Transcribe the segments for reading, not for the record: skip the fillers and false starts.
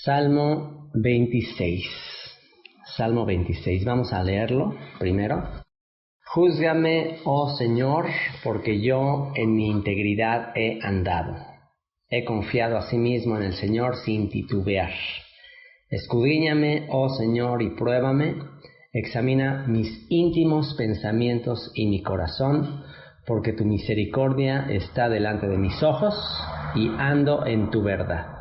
Salmo 26. Salmo 26. Vamos a leerlo primero. Júzgame, oh Señor, porque yo en mi integridad he andado. He confiado asimismo en el Señor sin titubear. Escudriñame, oh Señor, y pruébame. Examina mis íntimos pensamientos y mi corazón, porque tu misericordia está delante de mis ojos y ando en tu verdad.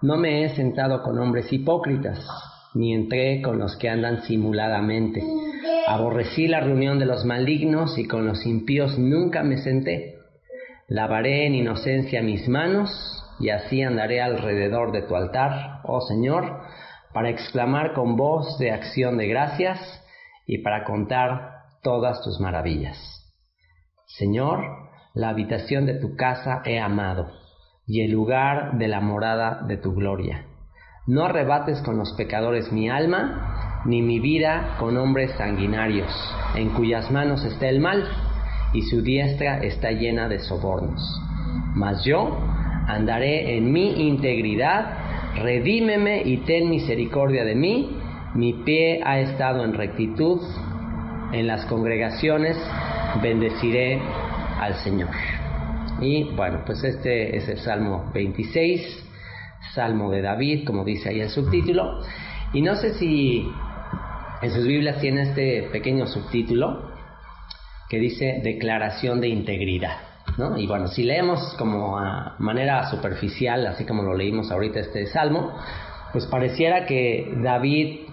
No me he sentado con hombres hipócritas, ni entré con los que andan simuladamente. Aborrecí la reunión de los malignos y con los impíos nunca me senté. Lavaré en inocencia mis manos y así andaré alrededor de tu altar, oh Señor, para exclamar con voz de acción de gracias y para contar todas tus maravillas. Señor, la habitación de tu casa he amado, y el lugar de la morada de tu gloria. No arrebates con los pecadores mi alma, ni mi vida con hombres sanguinarios, en cuyas manos está el mal, y su diestra está llena de sobornos. Mas yo andaré en mi integridad, redímeme y ten misericordia de mí. Mi pie ha estado en rectitud, en las congregaciones bendeciré al Señor. Y bueno, pues este es el Salmo 26, Salmo de David, como dice ahí el subtítulo. Y no sé si en sus Biblias tiene este pequeño subtítulo que dice Declaración de Integridad, ¿no? Y bueno, si leemos como a manera superficial, así como lo leímos ahorita este Salmo, pues pareciera que David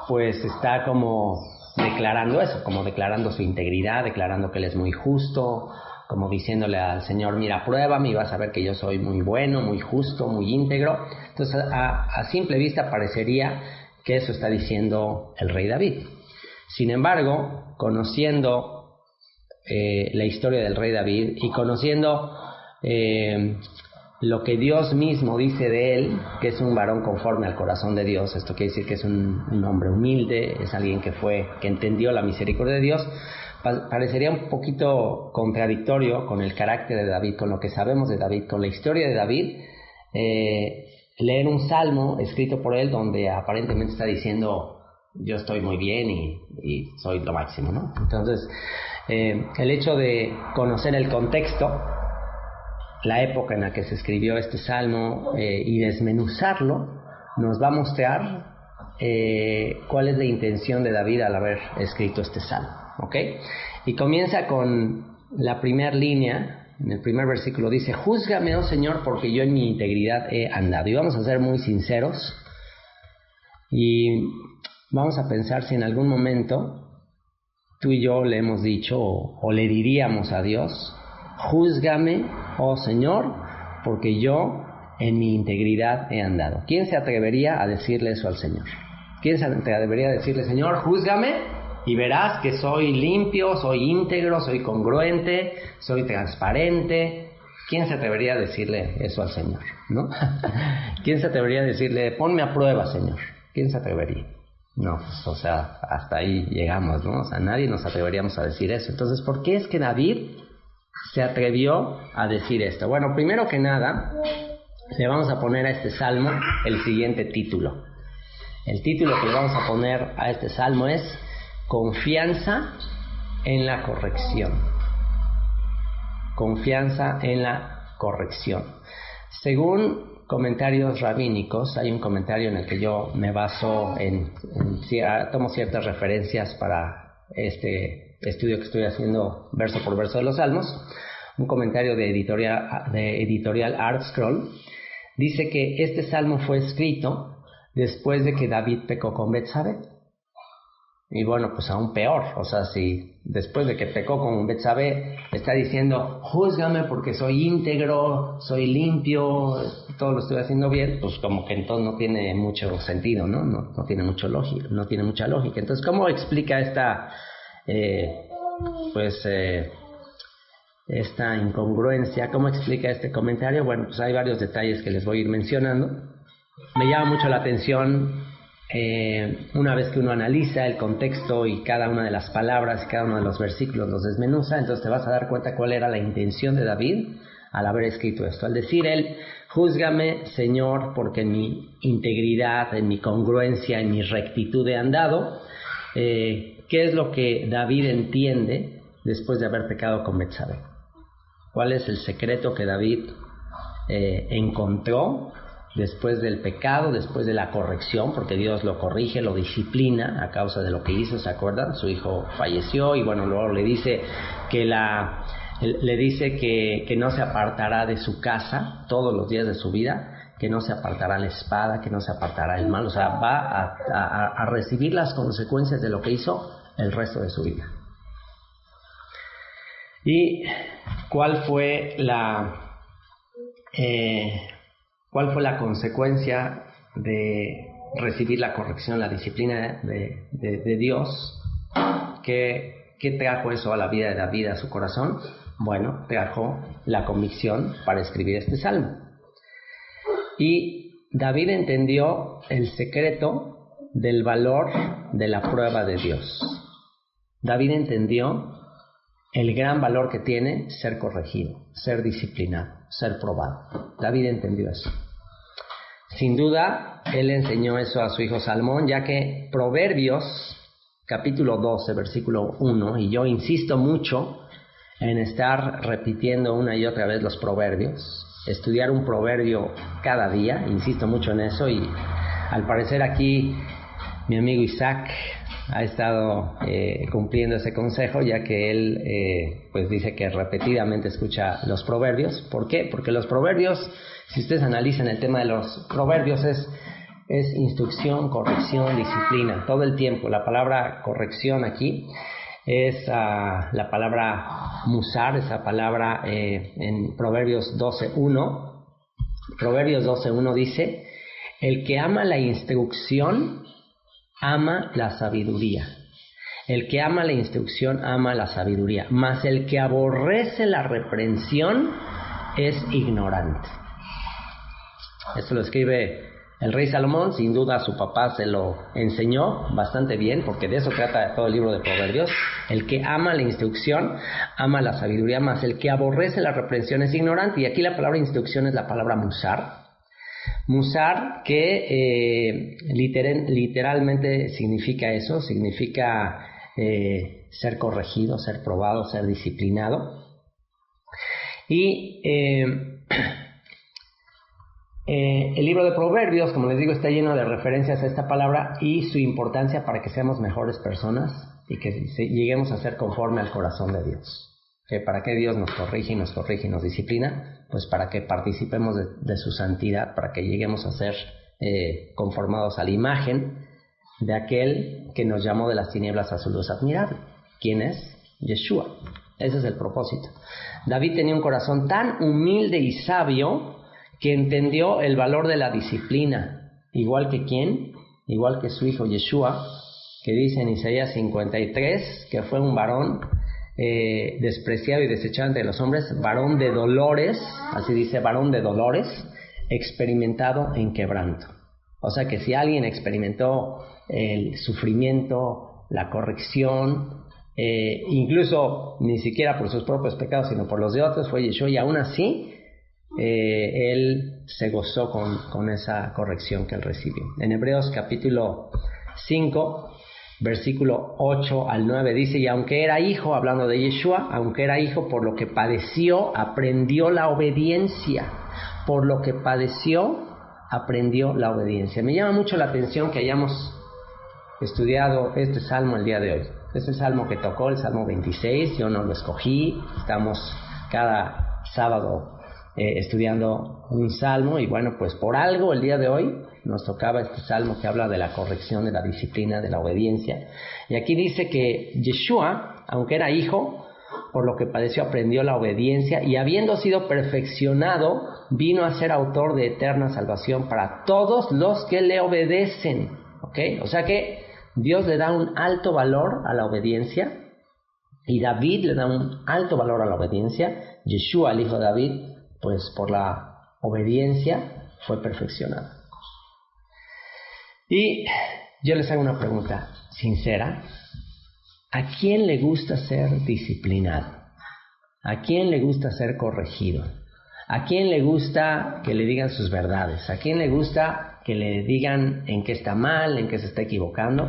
pues está como declarando eso, como declarando su integridad, declarando que él es muy justo, como diciéndole al Señor, mira, pruébame y vas a ver que yo soy muy bueno, muy justo, muy íntegro. Entonces, a simple vista parecería que eso está diciendo el rey David. Sin embargo, conociendo la historia del rey David y conociendo lo que Dios mismo dice de él, que es un varón conforme al corazón de Dios, esto quiere decir que es un hombre humilde, es alguien que entendió la misericordia de Dios, parecería un poquito contradictorio con el carácter de David, con lo que sabemos de David, con la historia de David, leer un salmo escrito por él donde aparentemente está diciendo yo estoy muy bien y soy lo máximo, ¿no? Entonces, el hecho de conocer el contexto, la época en la que se escribió este salmo y desmenuzarlo, nos va a mostrar cuál es la intención de David al haber escrito este salmo, ¿ok? Y comienza con la primera línea. En el primer versículo dice: júzgame, oh Señor, porque yo en mi integridad he andado. Y vamos a ser muy sinceros y vamos a pensar si en algún momento tú y yo le hemos dicho o le diríamos a Dios: júzgame, oh Señor, porque yo en mi integridad he andado. ¿Quién se atrevería a decirle eso al Señor? ¿Quién se atrevería a decirle: Señor, júzgame y verás que soy limpio, soy íntegro, soy congruente, soy transparente? ¿Quién se atrevería a decirle eso al Señor, no? ¿Quién se atrevería a decirle: ponme a prueba, Señor? ¿Quién se atrevería? No, pues, o sea, hasta ahí llegamos, ¿no? O sea, nadie nos atreveríamos a decir eso. Entonces, ¿por qué es que David se atrevió a decir esto? Bueno, primero que nada, le vamos a poner a este salmo el siguiente título. El título que le vamos a poner a este salmo es Confianza en la corrección. Confianza en la corrección. Según comentarios rabínicos, hay un comentario en el que yo me baso tomo ciertas referencias para este estudio que estoy haciendo verso por verso de los Salmos. Un comentario de editorial ArtScroll dice que este salmo fue escrito después de que David pecó con Betsabé. Y bueno, pues aún peor, o sea, si después de que pecó con Betsabé está diciendo júzgame porque soy íntegro, soy limpio, todo lo estoy haciendo bien, pues como que entonces no tiene mucho sentido, ¿no? No tiene mucha lógica. Entonces, ¿cómo explica esta esta incongruencia? ¿Cómo explica este comentario? Bueno, pues hay varios detalles que les voy a ir mencionando. Me llama mucho la atención una vez que uno analiza el contexto y cada una de las palabras, cada uno de los versículos los desmenuza, entonces te vas a dar cuenta cuál era la intención de David al haber escrito esto. Al decir él, júzgame, Señor, porque en mi integridad, en mi congruencia, en mi rectitud he andado. ¿Qué es lo que David entiende después de haber pecado con Betsabé? ¿Cuál es el secreto que David encontró después del pecado, después de la corrección? Porque Dios lo corrige, lo disciplina a causa de lo que hizo, ¿se acuerdan? Su hijo falleció y bueno, luego le dice que no se apartará de su casa todos los días de su vida, que no se apartará la espada, que no se apartará el mal, o sea, va a recibir las consecuencias de lo que hizo el resto de su vida. ¿Y cuál fue la consecuencia de recibir la corrección, la disciplina de Dios? ¿Qué trajo eso a la vida de David, a su corazón? Bueno, trajo la convicción para escribir este salmo. Y David entendió el secreto del valor de la prueba de Dios. David entendió el gran valor que tiene ser corregido, ser disciplinado, ser probado. David entendió eso. Sin duda, él enseñó eso a su hijo Salmón, ya que Proverbios, capítulo 12, versículo 1, y yo insisto mucho en estar repitiendo una y otra vez los proverbios, estudiar un proverbio cada día, insisto mucho en eso, y al parecer aquí mi amigo Isaac ha estado cumpliendo ese consejo, ya que él pues dice que repetidamente escucha los proverbios. ¿Por qué? Porque los proverbios, si ustedes analizan el tema de los proverbios, es instrucción, corrección, disciplina, todo el tiempo. La palabra corrección aquí es la palabra musar, esa palabra en Proverbios 12.1. Proverbios 12.1 dice: el que ama la instrucción ama la sabiduría. El que ama la instrucción ama la sabiduría, mas el que aborrece la reprensión es ignorante. Esto lo escribe el rey Salomón. Sin duda a su papá se lo enseñó bastante bien, porque de eso trata todo el libro de Proverbios. El que ama la instrucción ama la sabiduría, mas el que aborrece la reprensión es ignorante. Y aquí la palabra instrucción es la palabra musar. Musar, que literalmente significa eso, significa ser corregido, ser probado, ser disciplinado. Y el libro de Proverbios, como les digo, está lleno de referencias a esta palabra y su importancia para que seamos mejores personas y que lleguemos a ser conforme al corazón de Dios. ¿Para qué Dios nos corrige y nos disciplina? Pues para que participemos de su santidad, para que lleguemos a ser conformados a la imagen de aquel que nos llamó de las tinieblas a su luz admirable. ¿Quién es? Yeshua. Ese es el propósito. David tenía un corazón tan humilde y sabio que entendió el valor de la disciplina. ¿Igual que quién? Igual que su hijo Yeshua, que dice en Isaías 53 que fue un varón despreciado y desechado entre los hombres, varón de dolores, así dice, varón de dolores, experimentado en quebranto. O sea que si alguien experimentó el sufrimiento, la corrección, incluso ni siquiera por sus propios pecados, sino por los de otros, fue Yeshua, y aún así él se gozó con esa corrección que él recibió. En Hebreos capítulo 5, versículo 8 al 9 dice: y aunque era hijo, hablando de Yeshua, aunque era hijo, por lo que padeció, aprendió la obediencia. Por lo que padeció, aprendió la obediencia. Me llama mucho la atención que hayamos estudiado este salmo el día de hoy. Es el salmo que tocó, el salmo 26. Yo no lo escogí. Estamos cada sábado estudiando un salmo, y bueno, pues por algo el día de hoy nos tocaba este salmo que habla de la corrección, de la disciplina, de la obediencia. Y aquí dice que Yeshua, aunque era hijo, por lo que padeció aprendió la obediencia, y habiendo sido perfeccionado, vino a ser autor de eterna salvación para todos los que le obedecen. ¿Ok? O sea que Dios le da un alto valor a la obediencia, y David le da un alto valor a la obediencia. Yeshua, el hijo de David, pues por la obediencia fue perfeccionado. Y yo les hago una pregunta sincera: ¿a quién le gusta ser disciplinado? ¿A quién le gusta ser corregido? ¿A quién le gusta que le digan sus verdades? ¿A quién le gusta que le digan en qué está mal, en qué se está equivocando?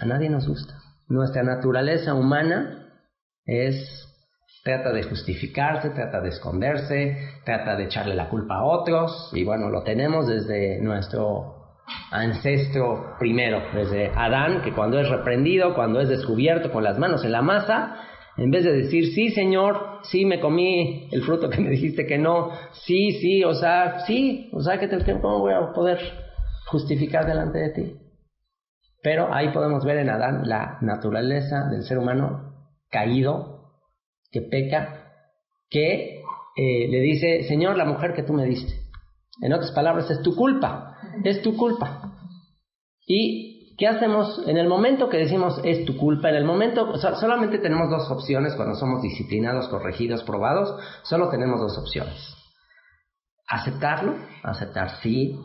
A nadie nos gusta. Nuestra naturaleza humana trata de justificarse, trata de esconderse, trata de echarle la culpa a otros, y bueno, lo tenemos desde nuestro ancestro primero, desde Adán, que cuando es reprendido, cuando es descubierto con las manos en la masa, en vez de decir, sí Señor, sí me comí el fruto que me dijiste que no, sí, o sea, ¿cómo voy a poder justificar delante de ti? Pero ahí podemos ver en Adán la naturaleza del ser humano caído, que peca, que le dice, Señor, la mujer que tú me diste. En otras palabras, es tu culpa. ¿Y qué hacemos en el momento que decimos es tu culpa? En el momento, solamente tenemos dos opciones cuando somos disciplinados, corregidos, probados. Solo tenemos dos opciones. Aceptar, sí,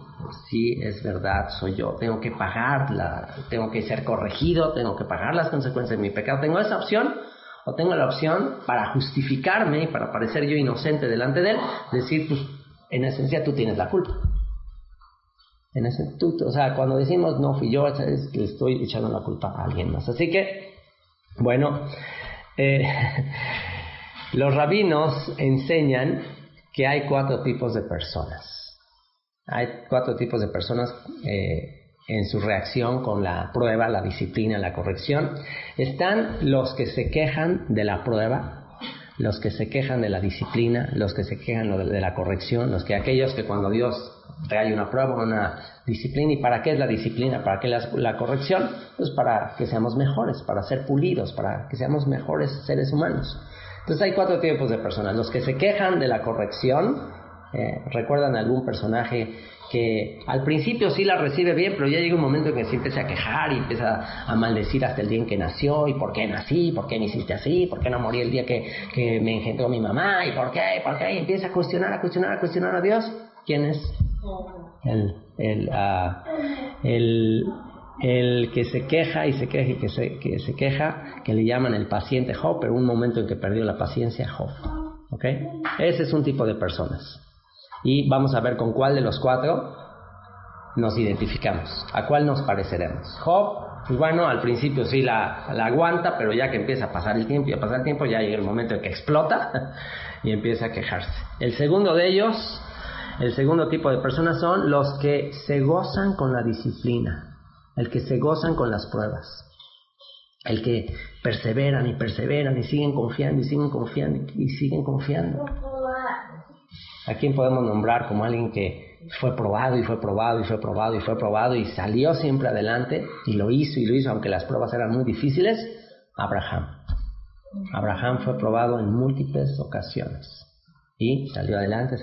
es verdad, soy yo, tengo que tengo que ser corregido, tengo que pagar las consecuencias de mi pecado. Tengo esa opción, o tengo la opción para justificarme y para parecer yo inocente delante de él, decir, pues, en esencia tú tienes la culpa. O sea, cuando decimos no fui yo, le estoy echando la culpa a alguien más. Así que, bueno, los rabinos enseñan que hay 4 tipos de personas. Hay 4 tipos de personas en su reacción con la prueba, la disciplina, la corrección. Están los que se quejan de la prueba, los que se quejan de la disciplina, los que se quejan de la corrección, aquellos que cuando Dios trae una prueba, una disciplina. ¿Y para qué es la disciplina? ¿Para qué la corrección? Pues para que seamos mejores, para ser pulidos, para que seamos mejores seres humanos. Entonces hay 4 tipos de personas. Los que se quejan de la corrección, ¿recuerdan algún personaje que al principio sí la recibe bien, pero ya llega un momento en que se empieza a quejar y empieza a maldecir hasta el día en que nació? ¿Y por qué nací? ¿Por qué me hiciste así? ¿Por qué no morí el día que me engendró mi mamá? ¿Y por qué? Y empieza a cuestionar a Dios. ¿Quién es? El que se queja y se queja y que se queja, que le llaman el paciente Job, pero un momento en que perdió la paciencia, Job. ¿Ok? Ese es un tipo de personas. Y vamos a ver con cuál de los 4 nos identificamos, a cuál nos pareceremos. Job, pues bueno, al principio sí la aguanta, pero ya que empieza a pasar el tiempo ya llega el momento en que explota y empieza a quejarse. El segundo tipo de personas son los que se gozan con la disciplina, el que se gozan con las pruebas, el que perseveran y siguen confiando y siguen confiando. ¿A quién podemos nombrar como alguien que fue probado y salió siempre adelante y lo hizo aunque las pruebas eran muy difíciles? Abraham fue probado en múltiples ocasiones y salió adelante y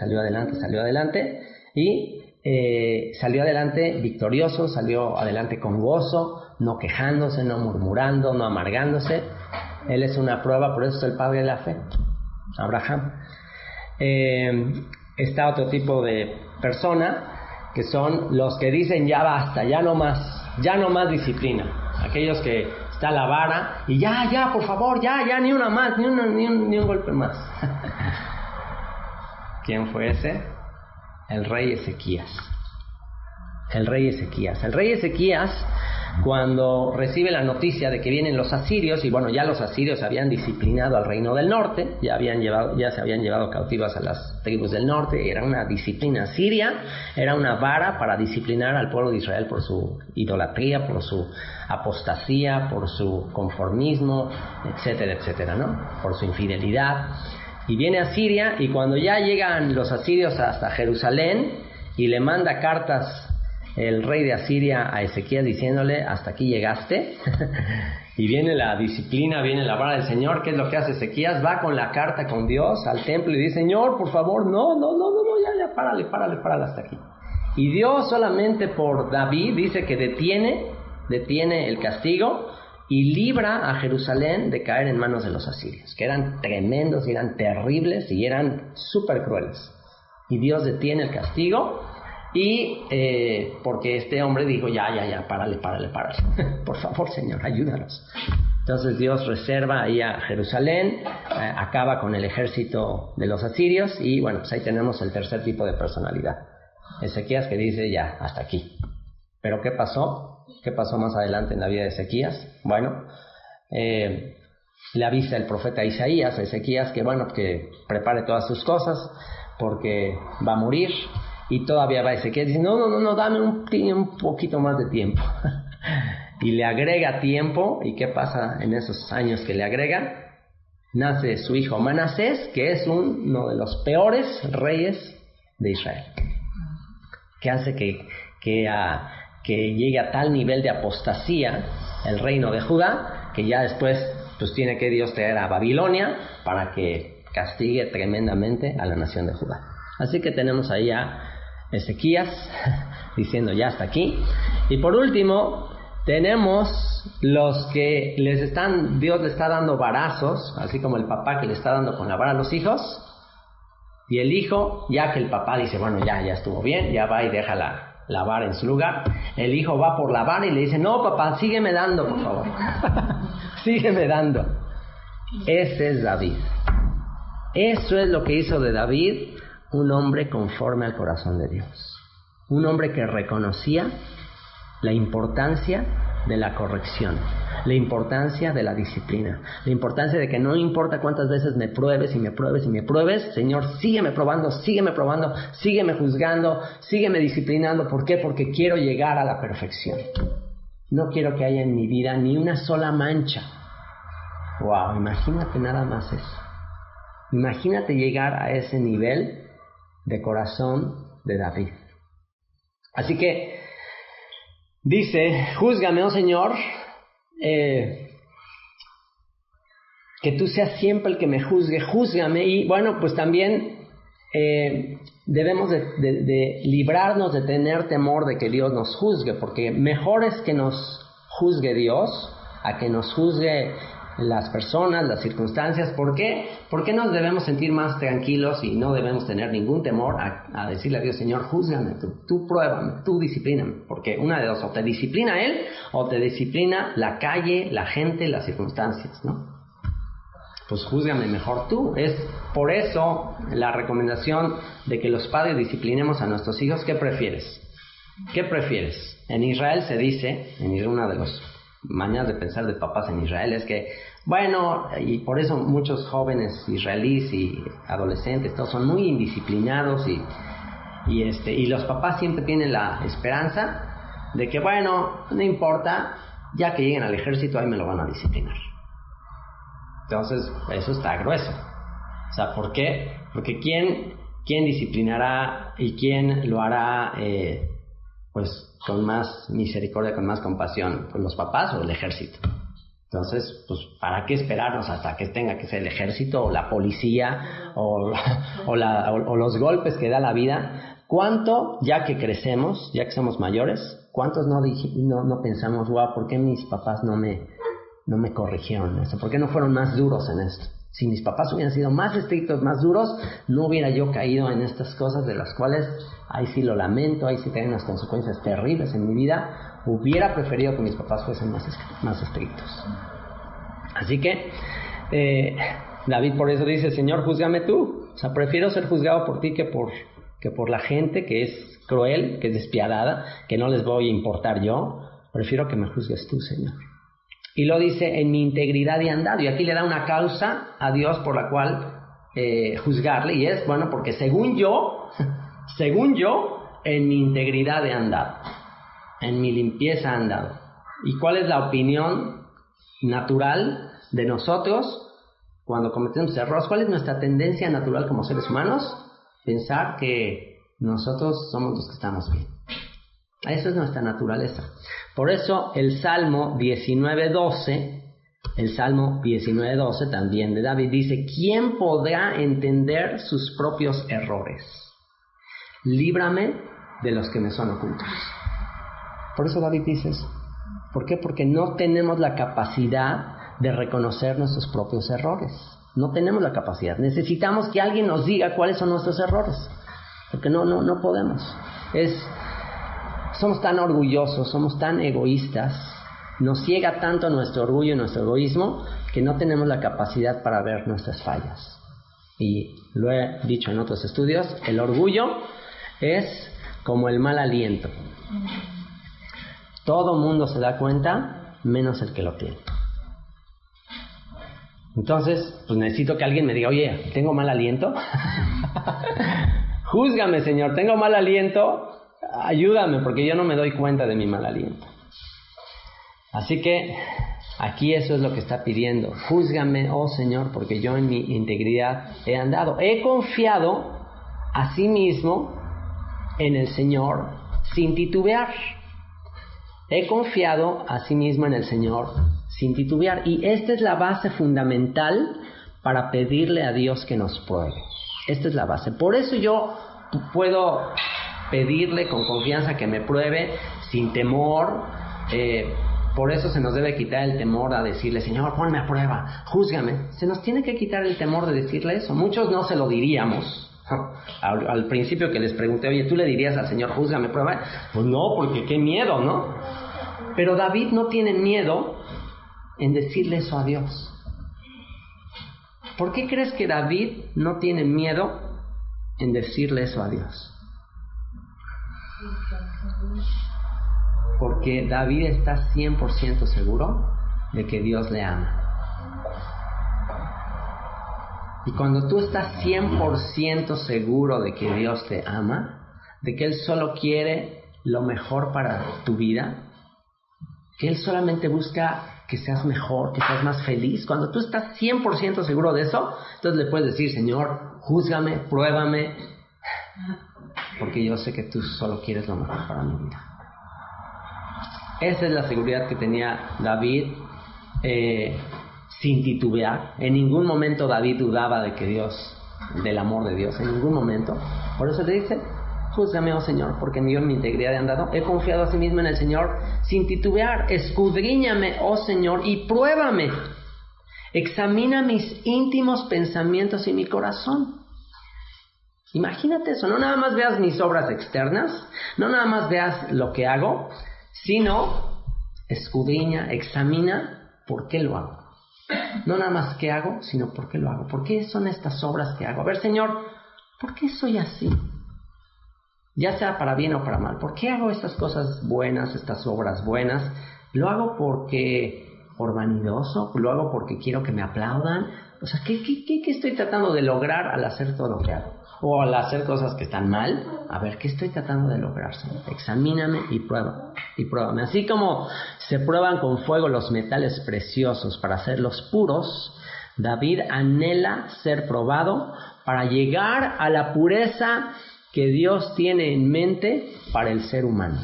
salió adelante victorioso, salió adelante con gozo, no quejándose, no murmurando, no amargándose. Él es una prueba, por eso es el padre de la fe, Abraham. Está otro tipo de persona que son los que dicen ya basta, ya no más disciplina. Aquellos que está la vara y ya, por favor, ya, ni una más, ni un golpe más. ¿Quién fue ese? El rey Ezequías. El rey Ezequías, cuando recibe la noticia de que vienen los asirios, y bueno, ya los asirios habían disciplinado al reino del norte, ya se habían llevado cautivas a las tribus del norte, era una disciplina siria, era una vara para disciplinar al pueblo de Israel por su idolatría, por su apostasía, por su conformismo, etcétera, ¿no? Por su infidelidad. Y viene a Siria, y cuando ya llegan los asirios hasta Jerusalén, y le manda cartas el rey de Asiria a Ezequías diciéndole, hasta aquí llegaste, y viene la disciplina, viene la vara del Señor. ¿Qué es lo que hace Ezequías? Va con la carta con Dios al templo y dice, Señor, por favor, no, ya, párale hasta aquí. Y Dios solamente por David dice que detiene el castigo y libra a Jerusalén de caer en manos de los asirios, que eran tremendos y eran terribles y eran súper crueles. Y Dios detiene el castigo y porque este hombre dijo, ya, párale. Por favor, Señor, ayúdanos. Entonces Dios reserva ahí a Jerusalén, acaba con el ejército de los asirios y bueno, pues ahí tenemos el tercer tipo de personalidad. Ezequías que dice ya, hasta aquí. Pero ¿qué pasó? ¿Qué pasó más adelante en la vida de Ezequías? Bueno, le avisa el profeta Isaías a Ezequías que bueno, que prepare todas sus cosas porque va a morir. Y todavía va Ezequías y dice, no, dame un poquito más de tiempo. Y le agrega tiempo. ¿Y qué pasa en esos años que le agrega? Nace su hijo Manasés, que es uno de los peores reyes de Israel, que hace que llegue a tal nivel de apostasía el reino de Judá, que ya después pues tiene que Dios traer a Babilonia para que castigue tremendamente a la nación de Judá. Así que tenemos ahí a Ezequías diciendo ya hasta aquí. Y por último tenemos los que Dios le está dando varazos, así como el papá que le está dando con la vara a los hijos. Y el hijo, ya que el papá dice bueno ya estuvo bien, ya va y deja la vara en su lugar, el hijo va por la vara y le dice no papá, sígueme dando por favor. Sígueme dando. Ese es David. Eso es lo que hizo de David un hombre conforme al corazón de Dios. Un hombre que reconocía la importancia de la corrección, la importancia de la disciplina, la importancia de que no importa cuántas veces me pruebes y me pruebes y me pruebes, Señor, sígueme probando, sígueme juzgando, sígueme disciplinando. ¿Por qué? Porque quiero llegar a la perfección. No quiero que haya en mi vida ni una sola mancha. Wow, imagínate nada más eso. Imagínate llegar a ese nivel de corazón de David. Así que dice, júzgame, oh Señor, que tú seas siempre el que me juzgue, júzgame. Y bueno, pues también debemos de librarnos de tener temor de que Dios nos juzgue, porque mejor es que nos juzgue Dios a que nos juzgue las personas, las circunstancias. ¿Por qué? Porque nos debemos sentir más tranquilos y no debemos tener ningún temor a decirle a Dios, Señor, júzgame, tú pruébame, tú disciplíname, porque una de dos, o te disciplina Él o te disciplina la calle, la gente, las circunstancias, ¿no? Pues júzgame mejor tú. Es por eso la recomendación de que los padres disciplinemos a nuestros hijos. ¿Qué prefieres? ¿Qué prefieres? En Israel se dice, una de las maneras de pensar de papás en Israel es que, bueno, y por eso muchos jóvenes israelíes y adolescentes todos son muy indisciplinados y los papás siempre tienen la esperanza de que, bueno, no importa, ya que lleguen al ejército ahí me lo van a disciplinar. Entonces eso está grueso. O sea, ¿por qué? Porque ¿quién disciplinará y quién lo hará pues con más misericordia, con más compasión? Pues los papás o el ejército. Entonces, pues ¿para qué esperarnos hasta que tenga que ser el ejército o la policía o los golpes que da la vida? ¿Cuánto, ya que crecemos, ya que somos mayores, cuántos no pensamos, wow, ¿por qué mis papás no me corrigieron esto? ¿Por qué no fueron más duros en esto? Si mis papás hubieran sido más estrictos, más duros, no hubiera yo caído en estas cosas de las cuales, ahí sí lo lamento, ahí sí tienen unas consecuencias terribles en mi vida. Hubiera preferido que mis papás fuesen más estrictos. Así que David por eso dice, Señor, júzgame tú. O sea, prefiero ser juzgado por ti que por la gente que es cruel, que es despiadada, que no les voy a importar yo. Prefiero que me juzgues tú, Señor. Y lo dice en mi integridad de andar. Y aquí le da una causa a Dios por la cual juzgarle. Y es, bueno, porque según yo, en mi integridad he andado. En mi limpieza he andado. ¿Y cuál es la opinión natural de nosotros cuando cometemos errores? ¿Cuál es nuestra tendencia natural como seres humanos? Pensar que nosotros somos los que estamos bien. Eso es nuestra naturaleza. Por eso el Salmo 19:12 también de David dice, ¿quién podrá entender sus propios errores? Líbrame de los que me son ocultos. Por eso David dice eso. ¿Por qué? Porque no tenemos la capacidad de reconocer nuestros propios errores. No tenemos la capacidad. Necesitamos que alguien nos diga cuáles son nuestros errores. Porque no podemos. Somos tan orgullosos, somos tan egoístas, Nos ciega tanto nuestro orgullo y nuestro egoísmo que no tenemos la capacidad para ver nuestras fallas. Y lo he dicho en otros estudios, el orgullo es como el mal aliento. Todo mundo se da cuenta, menos el que lo tiene. Entonces, pues necesito que alguien me diga, oye, ¿tengo mal aliento? Júzgame, Señor, ¿tengo mal aliento? Ayúdame, porque yo no me doy cuenta de mi mal aliento. Así que aquí eso es lo que está pidiendo. Júzgame, oh Señor, porque yo en mi integridad he andado. He confiado a sí mismo en el Señor sin titubear. He confiado a sí mismo en el Señor sin titubear. Y esta es la base fundamental para pedirle a Dios que nos pruebe. Esta es la base. Por eso yo puedo pedirle con confianza que me pruebe sin temor. Por eso se nos debe quitar el temor a decirle, Señor, ponme a prueba, júzgame. Se nos tiene que quitar el temor de decirle eso. Muchos no se lo diríamos. Al principio que les pregunté, oye, ¿tú le dirías al Señor, júzgame, prueba? Pues no, porque qué miedo, ¿no? Pero David no tiene miedo en decirle eso a Dios. ¿Por qué crees que David no tiene miedo en decirle eso a Dios? Porque David está 100% seguro de que Dios le ama. Y cuando tú estás 100% seguro de que Dios te ama, de que Él solo quiere lo mejor para tu vida, que Él solamente busca que seas mejor, que seas más feliz, cuando tú estás 100% seguro de eso, entonces le puedes decir, Señor, júzgame, pruébame, porque yo sé que tú solo quieres lo mejor para mi vida. Esa es la seguridad que tenía David, sin titubear. En ningún momento David dudaba de que del amor de Dios, en ningún momento. Por eso le dice, júzgame, oh Señor, porque yo en mi integridad he andado. He confiado a sí mismo en el Señor sin titubear. Escudriñame, oh Señor, y pruébame. Examina mis íntimos pensamientos y mi corazón. Imagínate eso, no nada más veas mis obras externas, no nada más veas lo que hago, sino escudriña, examina por qué lo hago. No nada más qué hago, sino por qué lo hago. ¿Por qué son estas obras que hago? A ver, Señor, ¿por qué soy así? Ya sea para bien o para mal. ¿Por qué hago estas cosas buenas, estas obras buenas? ¿Lo hago por vanidoso? ¿Lo hago porque quiero que me aplaudan? O sea, ¿qué estoy tratando de lograr al hacer todo lo que hago? O al hacer cosas que están mal. A ver, ¿qué estoy tratando de lograr, Señor? Examíname y pruébame. Así como se prueban con fuego los metales preciosos para hacerlos puros, David anhela ser probado para llegar a la pureza que Dios tiene en mente para el ser humano.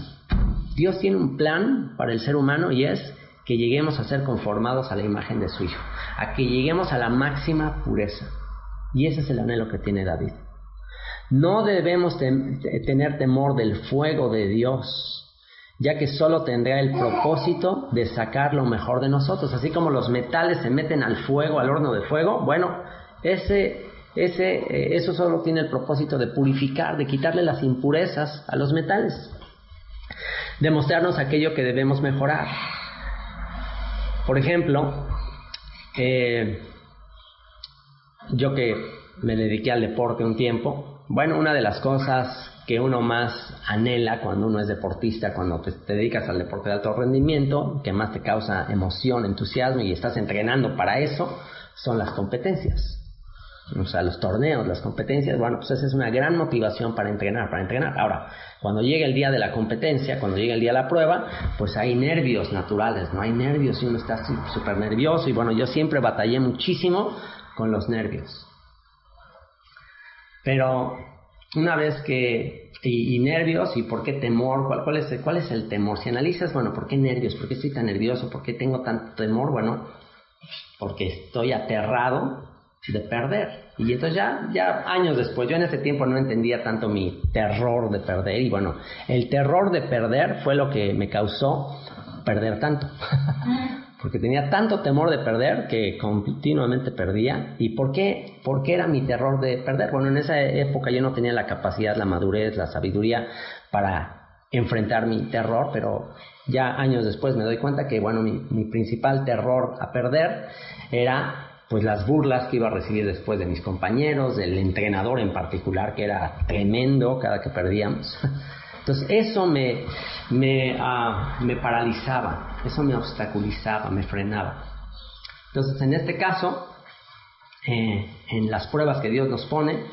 Dios tiene un plan para el ser humano y es que lleguemos a ser conformados a la imagen de su Hijo, a que lleguemos a la máxima pureza. Y ese es el anhelo que tiene David. No debemos tener temor del fuego de Dios, ya que solo tendrá el propósito de sacar lo mejor de nosotros. Así como los metales se meten al fuego, al horno de fuego, bueno, eso solo tiene el propósito de purificar, de quitarle las impurezas a los metales, de mostrarnos aquello que debemos mejorar. Por ejemplo, yo que me dediqué al deporte un tiempo, bueno, una de las cosas que uno más anhela cuando uno es deportista, cuando te dedicas al deporte de alto rendimiento, que más te causa emoción, entusiasmo y estás entrenando para eso, son las competencias. O sea, los torneos, las competencias, bueno, pues esa es una gran motivación para entrenar. Ahora, cuando llega el día de la competencia, cuando llega el día de la prueba, pues hay nervios naturales, ¿no? Hay nervios y uno está súper nervioso y bueno, yo siempre batallé muchísimo con los nervios. Pero una vez que... Y nervios, ¿y por qué temor? ¿Cuál es el temor? Si analizas, bueno, ¿por qué nervios? ¿Por qué estoy tan nervioso? ¿Por qué tengo tanto temor? Bueno, porque estoy aterrado de perder. Y entonces ya años después, yo en ese tiempo no entendía tanto mi terror de perder. Y bueno, el terror de perder fue lo que me causó perder tanto. Porque tenía tanto temor de perder que continuamente perdía. ¿Y por qué? ¿Por qué era mi terror de perder? Bueno, en esa época yo no tenía la capacidad, la madurez, la sabiduría para enfrentar mi terror, pero ya años después me doy cuenta que, bueno, mi principal terror a perder era pues las burlas que iba a recibir después de mis compañeros, del entrenador en particular, que era tremendo cada que perdíamos. Entonces eso me paralizaba, eso me obstaculizaba, me frenaba. Entonces en este caso, en las pruebas que Dios nos pone,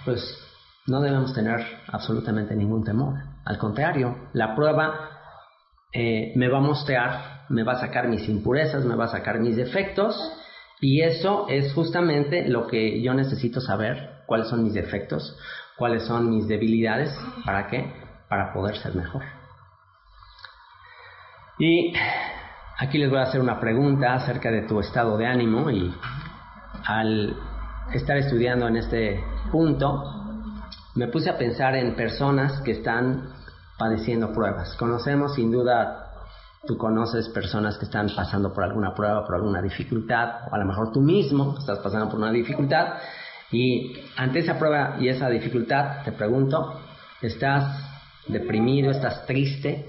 pues no debemos tener absolutamente ningún temor. Al contrario, la prueba me va a mostrar, me va a sacar mis impurezas, me va a sacar mis defectos, y eso es justamente lo que yo necesito saber, cuáles son mis defectos, cuáles son mis debilidades, ¿para qué? Para poder ser mejor. Y aquí les voy a hacer una pregunta acerca de tu estado de ánimo, y al estar estudiando en este punto, me puse a pensar en personas que están padeciendo pruebas. Conocemos, sin duda, tú conoces personas que están pasando por alguna prueba, por alguna dificultad, o a lo mejor tú mismo estás pasando por una dificultad, y ante esa prueba y esa dificultad, te pregunto, ¿estás deprimido, estás triste?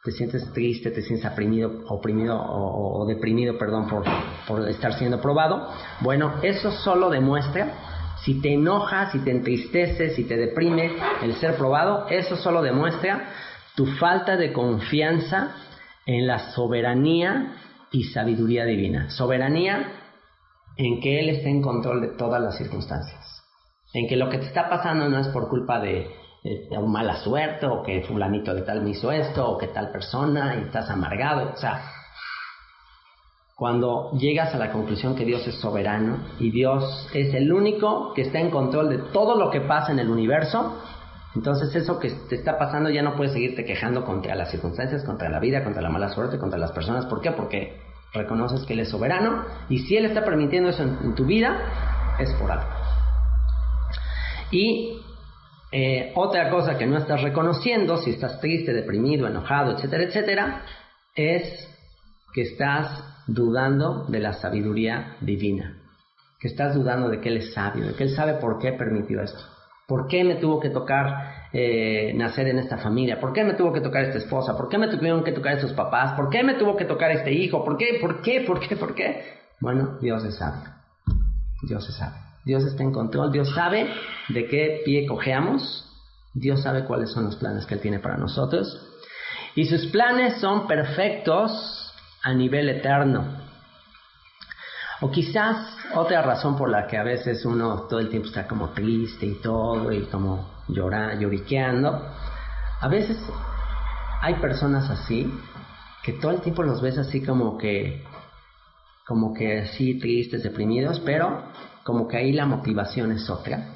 ¿Te sientes triste, te sientes oprimido o deprimido, perdón, por estar siendo probado? Bueno, eso solo demuestra, si te enoja, si te entristece, si te deprime el ser probado, eso solo demuestra tu falta de confianza en la soberanía y sabiduría divina. Soberanía en que Él está en control de todas las circunstancias, en que lo que te está pasando no es por culpa de mala suerte, o que fulanito de tal me hizo esto, o que tal persona, y estás amargado. O sea, cuando llegas a la conclusión que Dios es soberano y Dios es el único que está en control de todo lo que pasa en el universo, entonces eso que te está pasando ya no puedes seguirte quejando contra las circunstancias, contra la vida, contra la mala suerte, contra las personas. ¿Por qué? Porque reconoces que Él es soberano, y si Él está permitiendo eso en tu vida, es por algo. Y otra cosa que no estás reconociendo, si estás triste, deprimido, enojado, etcétera, etcétera, es que estás dudando de la sabiduría divina, que estás dudando de que Él es sabio, de que Él sabe por qué permitió esto, por qué me tuvo que tocar nacer en esta familia, por qué me tuvo que tocar esta esposa, por qué me tuvieron que tocar estos papás, por qué me tuvo que tocar este hijo, por qué. Bueno, Dios es sabio, Dios es sabio. Dios está en control, Dios sabe de qué pie cojeamos, Dios sabe cuáles son los planes que Él tiene para nosotros, y sus planes son perfectos a nivel eterno. O quizás otra razón por la que a veces uno todo el tiempo está como triste y todo, y como lloriqueando, a veces hay personas así, que todo el tiempo los ves así como que así tristes, deprimidos, pero como que ahí la motivación es otra,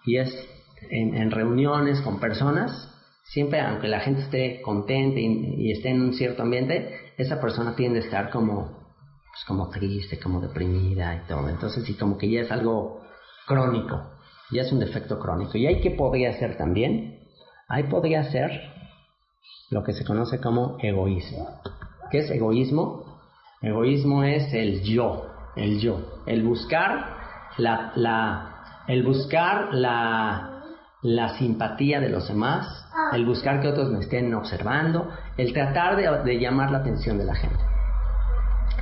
y es en reuniones con personas, siempre, aunque la gente esté contenta y esté en un cierto ambiente, esa persona tiende a estar como triste, como deprimida y todo. Entonces, y como que ya es algo crónico, ya es un defecto crónico. ¿Y ahí qué podría ser también? Ahí podría ser lo que se conoce como egoísmo. ¿Qué es egoísmo? Egoísmo es el yo, el buscar la simpatía de los demás, el buscar que otros me estén observando, el tratar de llamar la atención de la gente.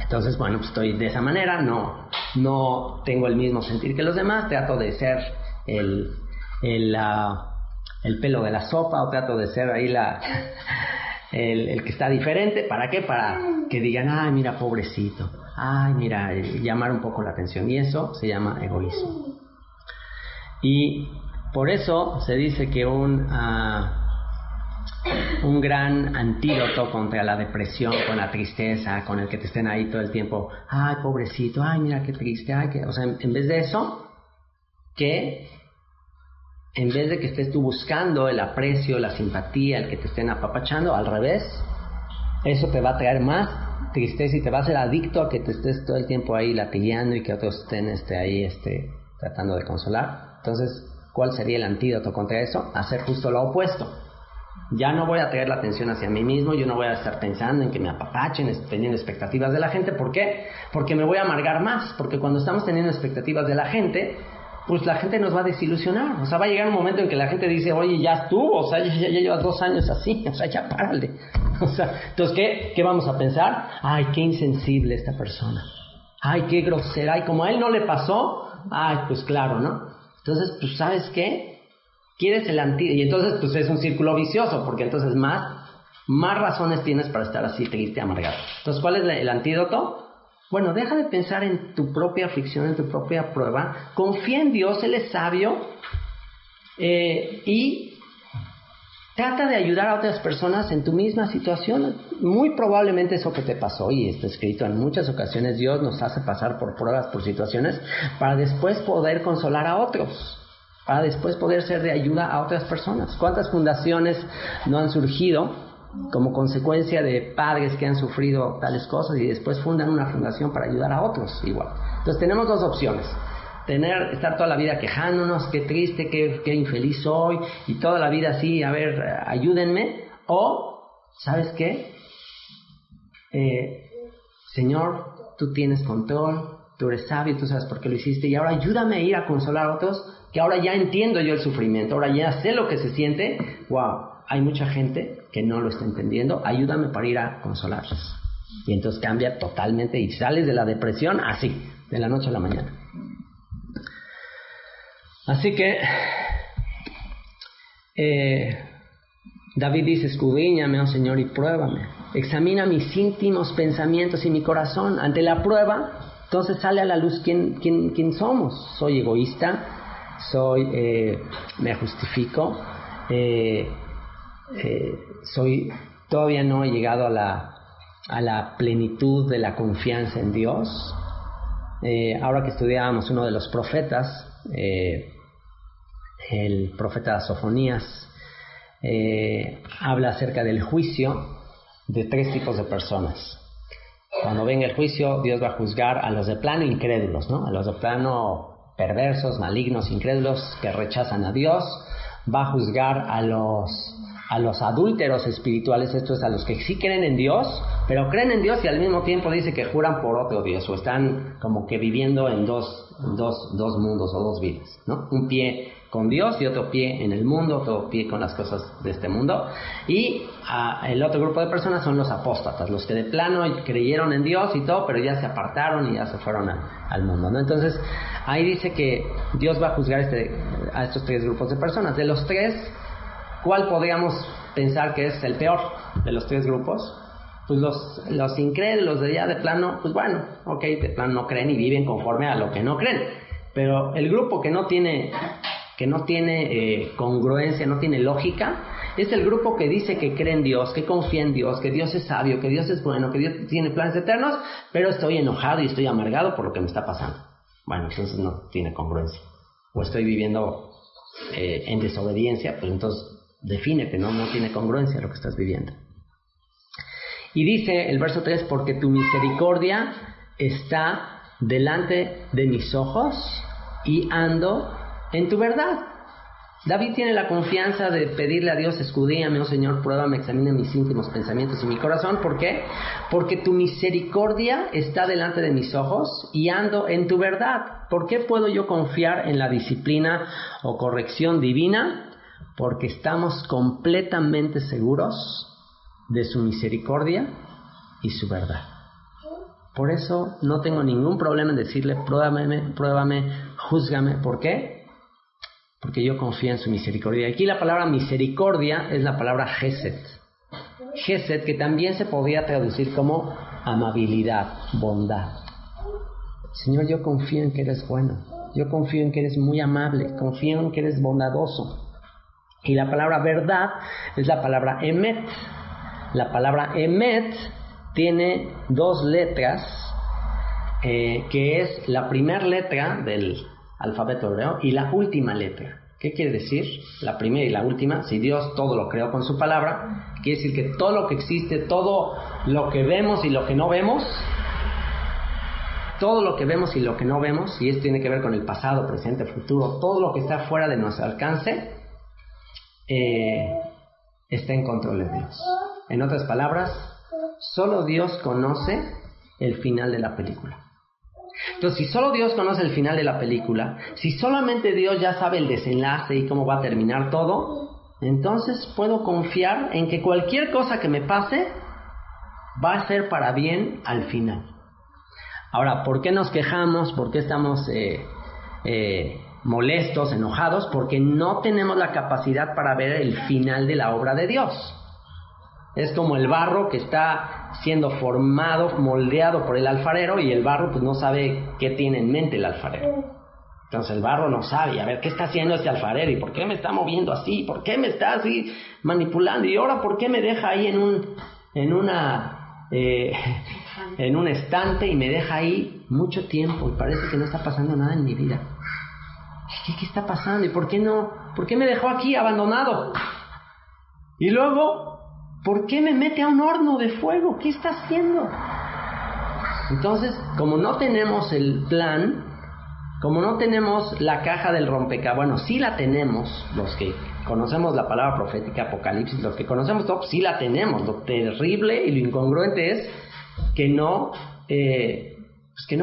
Entonces, bueno, pues estoy de esa manera, no tengo el mismo sentir que los demás, trato de ser el pelo de la sopa, o trato de ser ahí el que está diferente. ¿Para qué? Para que digan, ay, mira, pobrecito, ay, mira, llamar un poco la atención, y eso se llama egoísmo. Y por eso se dice que un gran antídoto contra la depresión, con la tristeza, con el que te estén ahí todo el tiempo, ay, pobrecito, ay, mira qué triste, ay, o sea, en vez de eso, que en vez de que estés tú buscando el aprecio, la simpatía, el que te estén apapachando, al revés, eso te va a traer más tristeza y te va a hacer adicto a que te estés todo el tiempo ahí latigueando y que otros estén ahí tratando de consolar. Entonces, ¿cuál sería el antídoto contra eso? Hacer justo lo opuesto. Ya no voy a traer la atención hacia mí mismo, yo no voy a estar pensando en que me apapachen, teniendo expectativas de la gente. ¿Por qué? Porque me voy a amargar más, porque cuando estamos teniendo expectativas de la gente, pues la gente nos va a desilusionar. O sea, va a llegar un momento en que la gente dice, oye, ya estuvo, o sea, ya llevas 2 años así, o sea, ya párale. O sea, entonces, ¿qué vamos a pensar? Ay, qué insensible esta persona. Ay, qué grosera. Ay, como a él no le pasó, ay, pues claro, ¿no? Entonces, pues, ¿sabes qué? Quieres el antídoto. Y entonces, pues, es un círculo vicioso, porque entonces más razones tienes para estar así triste, amargado. Entonces, ¿cuál es el antídoto? Bueno, deja de pensar en tu propia aflicción, en tu propia prueba. Confía en Dios, Él es sabio. Y trata de ayudar a otras personas en tu misma situación. Muy probablemente eso que te pasó, y está escrito en muchas ocasiones, Dios nos hace pasar por pruebas, por situaciones, para después poder consolar a otros, para después poder ser de ayuda a otras personas. ¿Cuántas fundaciones no han surgido como consecuencia de padres que han sufrido tales cosas y después fundan una fundación para ayudar a otros igual? Entonces tenemos 2 opciones: estar toda la vida quejándonos, qué triste, qué infeliz soy, y toda la vida así, a ver, ayúdenme. O, ¿sabes qué? Señor, tú tienes control, tú eres sabio, tú sabes por qué lo hiciste, y ahora ayúdame a ir a consolar a otros, que ahora ya entiendo yo el sufrimiento, ahora ya sé lo que se siente. Wow, hay mucha gente que no lo está entendiendo, ayúdame para ir a consolarlos. Y entonces cambia totalmente y sales de la depresión así, de la noche a la mañana. Así que David dice: escudriñame, oh Señor, y pruébame, examina mis íntimos pensamientos y mi corazón. Ante la prueba, entonces sale a la luz quién somos. Soy egoísta, me justifico, todavía no he llegado a la plenitud de la confianza en Dios. Ahora que estudiábamos uno de los profetas, el profeta Sofonías, habla acerca del juicio de 3 tipos de personas. Cuando venga el juicio, Dios va a juzgar a los de plano incrédulos, ¿no? A los de plano perversos, malignos, incrédulos, que rechazan a Dios. Va a juzgar a los adúlteros espirituales, esto es, a los que sí creen en Dios, pero creen en Dios y al mismo tiempo dice que juran por otro Dios, o están como que viviendo en dos mundos o 2 vidas, ¿no? Un pie con Dios y otro pie en el mundo, otro pie con las cosas de este mundo. Y el otro grupo de personas son los apóstatas, los que de plano creyeron en Dios y todo, pero ya se apartaron y ya se fueron al mundo, ¿no? Entonces ahí dice que Dios va a juzgar a estos 3 grupos de personas. De los 3, ¿cuál podríamos pensar que es el peor de los 3 grupos? Pues los incrédulos de ya de plano, pues bueno, ok, de plano no creen y viven conforme a lo que no creen. Pero el grupo que no tiene congruencia, no tiene lógica, es el grupo que dice que cree en Dios, que confía en Dios, que Dios es sabio, que Dios es bueno, que Dios tiene planes eternos, pero estoy enojado y estoy amargado por lo que me está pasando. Bueno, entonces no tiene congruencia. O estoy viviendo en desobediencia, pues entonces defínete, no tiene congruencia lo que estás viviendo. Y dice el verso 3: porque tu misericordia está delante de mis ojos y ando en tu verdad. David tiene la confianza de pedirle a Dios: escudriñame, oh Señor, pruébame, examina mis íntimos pensamientos y mi corazón. ¿Por qué? Porque tu misericordia está delante de mis ojos y ando en tu verdad. ¿Por qué puedo yo confiar en la disciplina o corrección divina? Porque estamos completamente seguros de su misericordia y su verdad. Por eso no tengo ningún problema en decirle: pruébame, júzgame. ¿Por qué? Porque yo confío en su misericordia. Aquí la palabra misericordia es la palabra Gesed. Gesed, que también se podría traducir como amabilidad, bondad. Señor, yo confío en que eres bueno. Yo confío en que eres muy amable. Confío en que eres bondadoso. Y la palabra verdad es la palabra emet. La palabra emet tiene 2 letras, que es la primera letra del alfabeto hebreo y la última letra. ¿Qué quiere decir? La primera y la última. Si Dios todo lo creó con su palabra, quiere decir que todo lo que existe, todo lo que vemos y lo que no vemos, todo lo que vemos y lo que no vemos, y esto tiene que ver con el pasado, presente, futuro, todo lo que está fuera de nuestro alcance, está en control de Dios. En otras palabras, solo Dios conoce el final de la película. Entonces, si solo Dios conoce el final de la película, si solamente Dios ya sabe el desenlace y cómo va a terminar todo, entonces puedo confiar en que cualquier cosa que me pase va a ser para bien al final. Ahora, ¿por qué nos quejamos? ¿Por qué estamos molestos, enojados? Porque no tenemos la capacidad para ver el final de la obra de Dios. Es como el barro que está siendo formado, moldeado por el alfarero, y el barro pues no sabe qué tiene en mente el alfarero. Entonces el barro no sabe, a ver, ¿qué está haciendo este alfarero? ¿Y por qué me está moviendo así? ¿Por qué me está así manipulando? ¿Y ahora por qué me deja ahí en un estante y me deja ahí mucho tiempo y parece que no está pasando nada en mi vida? ¿Qué está pasando? ¿Y por qué me dejó aquí abandonado? Y luego, ¿por qué me mete a un horno de fuego? ¿Qué está haciendo? Entonces, como no tenemos el plan, como no tenemos la caja del rompecabezas, bueno, sí la tenemos, los que conocemos la palabra profética, Apocalipsis, los que conocemos todo, sí la tenemos. Lo terrible y lo incongruente es que no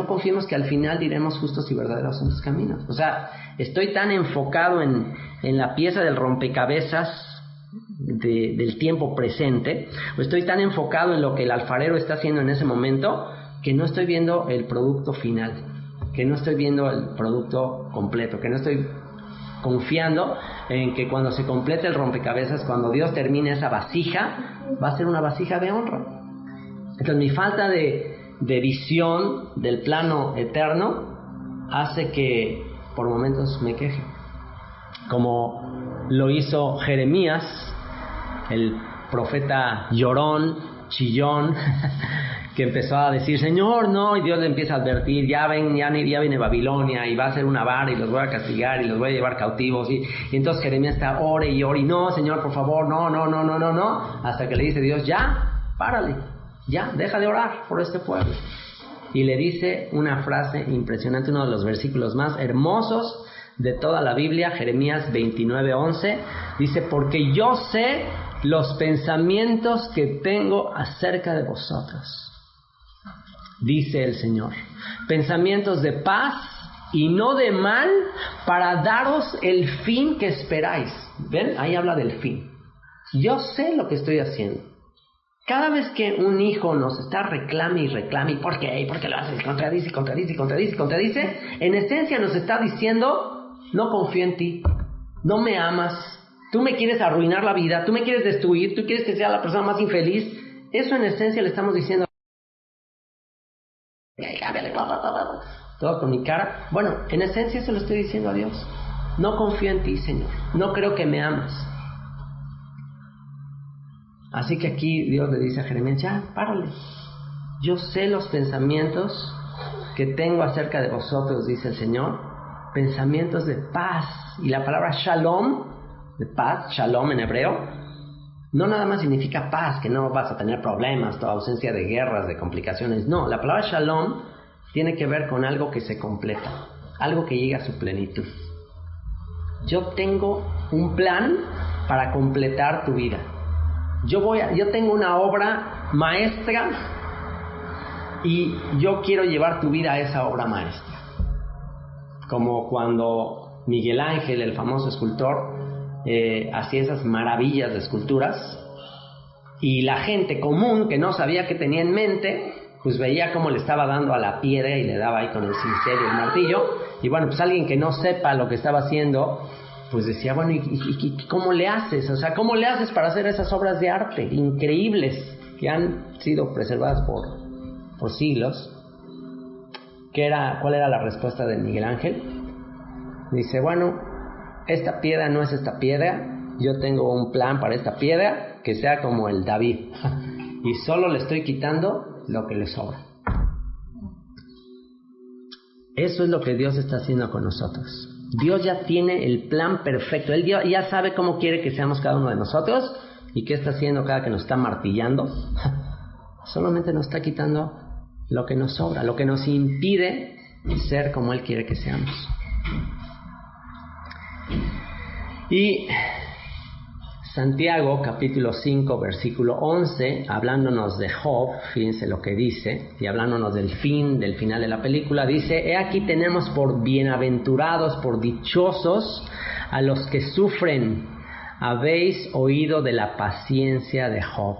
confiemos que al final diremos justos y verdaderos son tus caminos. O sea, estoy tan enfocado en la pieza del rompecabezas del tiempo presente, o estoy tan enfocado en lo que el alfarero está haciendo en ese momento, que no estoy viendo el producto final, que no estoy viendo el producto completo, que no estoy confiando en que cuando se complete el rompecabezas, cuando Dios termine esa vasija, va a ser una vasija de honra. Entonces mi falta de visión del plano eterno hace que por momentos me queje, como lo hizo Jeremías, el profeta llorón, chillón, que empezó a decir, Señor, no, y Dios le empieza a advertir, ya viene Babilonia, y va a ser una vara, y los voy a castigar, y los voy a llevar cautivos, y entonces Jeremías está, ore, y no, Señor, por favor, no, hasta que le dice Dios, ya, párale, ya, deja de orar por este pueblo. Y le dice una frase impresionante, uno de los versículos más hermosos de toda la Biblia, Jeremías 29:11, dice, porque yo sé los pensamientos que tengo acerca de vosotros, dice el Señor, pensamientos de paz y no de mal, para daros el fin que esperáis. ¿Ven? Ahí habla del fin. Yo sé lo que estoy haciendo. Cada vez que un hijo nos está reclame, ¿por qué? ¿Y por qué lo haces? Contradice, en esencia nos está diciendo, no confío en ti, no me amas, tú me quieres arruinar la vida, tú me quieres destruir, tú quieres que sea la persona más infeliz. Eso en esencia le estamos diciendo. Todo con mi cara. Bueno, en esencia se lo estoy diciendo a Dios. No confío en ti, Señor, no creo que me amas. Así que aquí Dios le dice a Jeremías, ya, párale. Yo sé los pensamientos que tengo acerca de vosotros, dice el Señor, pensamientos de paz. Y la palabra shalom, de paz, shalom en hebreo, no nada más significa paz, que no vas a tener problemas, toda ausencia de guerras, de complicaciones. No, la palabra shalom tiene que ver con algo que se completa, algo que llega a su plenitud. Yo tengo un plan para completar tu vida. Yo tengo una obra maestra y yo quiero llevar tu vida a esa obra maestra. Como cuando Miguel Ángel, el famoso escultor, hacía esas maravillas de esculturas, y la gente común que no sabía qué tenía en mente, pues veía cómo le estaba dando a la piedra y le daba ahí con el cincel y el martillo, y bueno, pues alguien que no sepa lo que estaba haciendo, pues decía, bueno, ¿y cómo le haces? O sea, ¿cómo le haces para hacer esas obras de arte increíbles que han sido preservadas por siglos? ¿Cuál era la respuesta de Miguel Ángel? Dice, bueno, esta piedra no es esta piedra, yo tengo un plan para esta piedra que sea como el David, y solo le estoy quitando lo que le sobra. Eso es lo que Dios está haciendo con nosotros. Dios ya tiene el plan perfecto. Él ya sabe cómo quiere que seamos cada uno de nosotros y qué está haciendo cada que nos está martillando. Solamente nos está quitando lo que nos sobra, lo que nos impide ser como Él quiere que seamos. Y Santiago, capítulo 5, versículo 11, hablándonos de Job, fíjense lo que dice, y hablándonos del final de la película, dice: he aquí tenemos por bienaventurados, por dichosos, a los que sufren. Habéis oído de la paciencia de Job,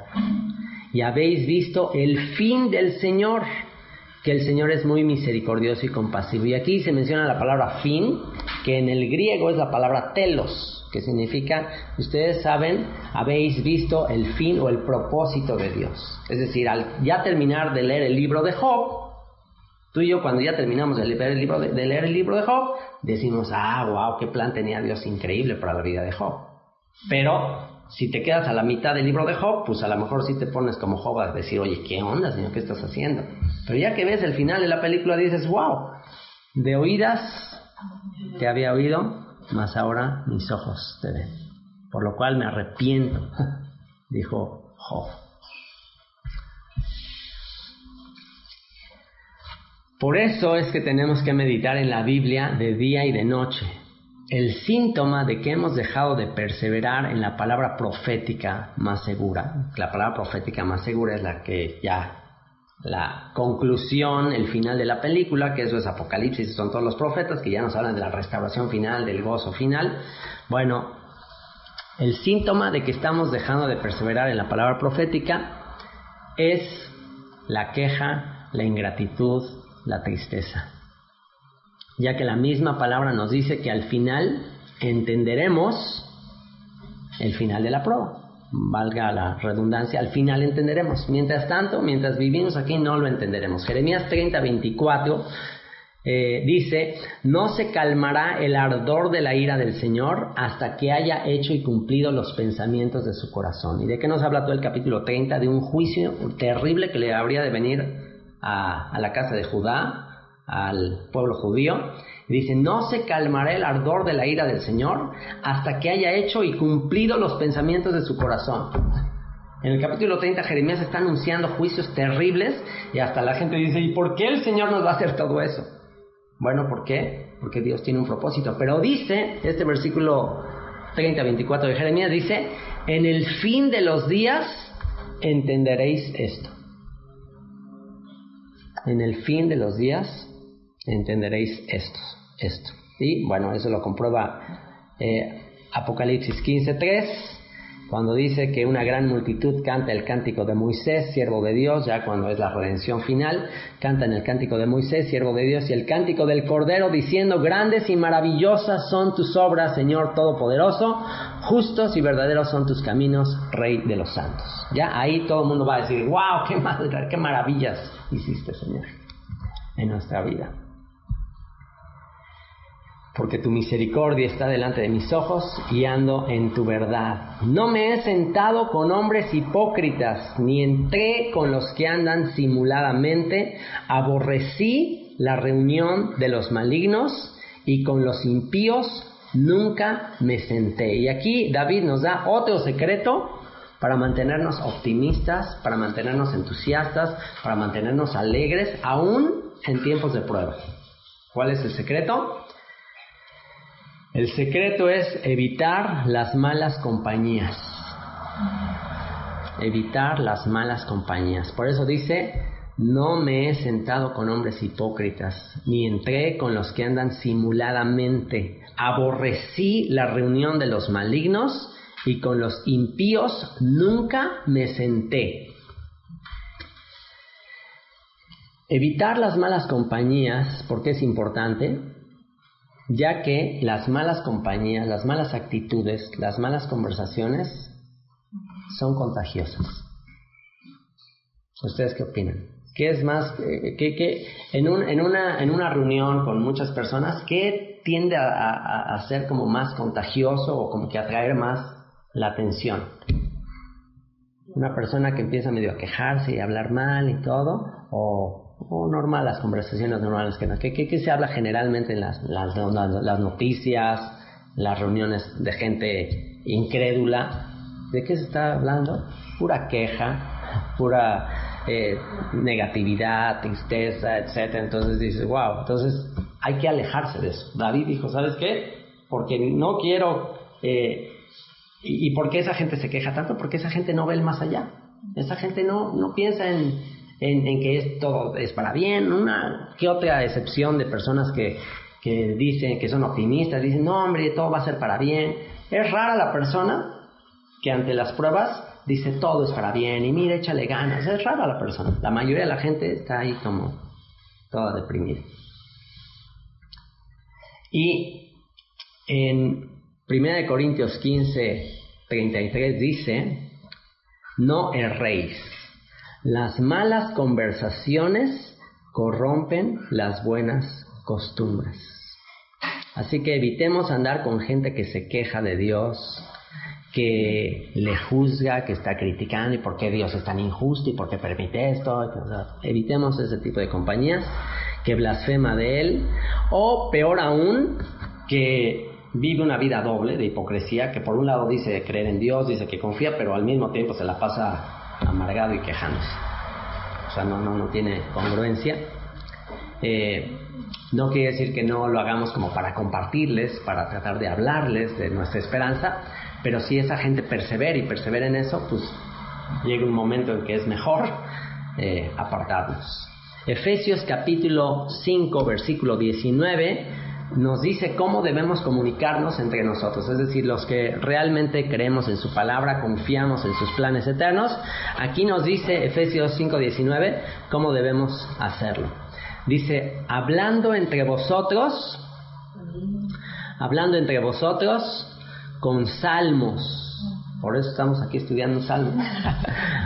y habéis visto el fin del Señor, que el Señor es muy misericordioso y compasivo. Y aquí se menciona la palabra fin, que en el griego es la palabra telos, que significa, ustedes saben, habéis visto el fin o el propósito de Dios. Es decir, al ya terminar de leer el libro de Job, tú y yo cuando ya terminamos de leer el libro de Job, decimos: wow, qué plan tenía Dios increíble para la vida de Job. Pero si te quedas a la mitad del libro de Job, pues a lo mejor sí te pones como Job a decir: oye, ¿qué onda, Señor? ¿Qué estás haciendo? Pero ya que ves el final de la película dices: wow, de oídas te había oído, mas ahora mis ojos te ven. Por lo cual me arrepiento, dijo Job. Por eso es que tenemos que meditar en la Biblia de día y de noche. El síntoma de que hemos dejado de perseverar en la palabra profética más segura. La palabra profética más segura es la que ya, la conclusión, el final de la película, que eso es Apocalipsis, son todos los profetas que ya nos hablan de la restauración final, del gozo final. Bueno, el síntoma de que estamos dejando de perseverar en la palabra profética es la queja, la ingratitud, la tristeza. Ya que la misma palabra nos dice que al final entenderemos el final de la prueba. Valga la redundancia, al final entenderemos. Mientras tanto, mientras vivimos aquí, no lo entenderemos. Jeremías 30:24 dice: no se calmará el ardor de la ira del Señor hasta que haya hecho y cumplido los pensamientos de su corazón. ¿Y de qué nos habla todo el capítulo 30? De un juicio terrible que le habría de venir a la casa de Judá, al pueblo judío. Dice: no se calmará el ardor de la ira del Señor hasta que haya hecho y cumplido los pensamientos de su corazón. En el capítulo 30 Jeremías está anunciando juicios terribles y hasta la gente dice: ¿y por qué el Señor nos va a hacer todo eso? Bueno, ¿por qué? Porque Dios tiene un propósito. Pero dice, este versículo 30-24 de Jeremías dice: en el fin de los días entenderéis esto. En el fin de los días entenderéis esto. Y bueno, eso lo comprueba Apocalipsis 15:3, cuando dice que una gran multitud canta el cántico de Moisés, siervo de Dios. Ya cuando es la redención final, cantan el cántico de Moisés, siervo de Dios, y el cántico del Cordero, diciendo: grandes y maravillosas son tus obras, Señor Todopoderoso, justos y verdaderos son tus caminos, Rey de los santos. Ya ahí todo el mundo va a decir: wow, qué maravillas hiciste, Señor, en nuestra vida. Porque tu misericordia está delante de mis ojos y ando en tu verdad. No me he sentado con hombres hipócritas, ni entré con los que andan simuladamente. Aborrecí la reunión de los malignos, y con los impíos nunca me senté. Y aquí David nos da otro secreto para mantenernos optimistas, para mantenernos entusiastas, para mantenernos alegres, aún en tiempos de prueba. ¿Cuál es el secreto? El secreto es evitar las malas compañías. Evitar las malas compañías. Por eso dice: no me he sentado con hombres hipócritas, ni entré con los que andan simuladamente. Aborrecí la reunión de los malignos, y con los impíos nunca me senté. Evitar las malas compañías, ¿por qué es importante? Ya que las malas compañías, las malas actitudes, las malas conversaciones son contagiosas. ¿Ustedes qué opinan? ¿Qué es más, en una reunión con muchas personas, qué tiende a ser como más contagioso o como que atraer más la atención? Una persona que empieza medio a quejarse y a hablar mal y todo, o normal, las conversaciones normales que se habla generalmente en las noticias, las reuniones de gente incrédula. ¿De qué se está hablando? Pura queja, pura negatividad, tristeza, etcétera. Entonces dices: wow, entonces hay que alejarse de eso. David dijo: ¿sabes qué? Porque no quiero ¿Y por qué esa gente se queja tanto? Porque esa gente no ve el más allá. Esa gente no piensa en que todo es para bien. Una que otra excepción de personas que dicen que son optimistas, dicen, no hombre, todo va a ser para bien. Es rara la persona que ante las pruebas dice todo es para bien y mira, échale ganas. Es rara la persona. La mayoría de la gente está ahí como toda deprimida. Y en 1 Corintios 15:33 dice, no erréis. Las malas conversaciones corrompen las buenas costumbres. Así que evitemos andar con gente que se queja de Dios, que le juzga, que está criticando y por qué Dios es tan injusto y por qué permite esto. O sea, evitemos ese tipo de compañías que blasfema de Él, o peor aún, que vive una vida doble de hipocresía, que por un lado dice creer en Dios, dice que confía, pero al mismo tiempo se la pasa amargado y quejándose. O sea, no tiene congruencia. No quiere decir que no lo hagamos como para compartirles, para tratar de hablarles de nuestra esperanza, pero si esa gente persevera en eso, pues llega un momento en que es mejor apartarnos. Efesios capítulo 5 versículo 19 nos dice cómo debemos comunicarnos entre nosotros, es decir, los que realmente creemos en su palabra, confiamos en sus planes eternos. Aquí nos dice Efesios 5:19 cómo debemos hacerlo. Dice, hablando entre vosotros con salmos. Por eso estamos aquí estudiando salmos.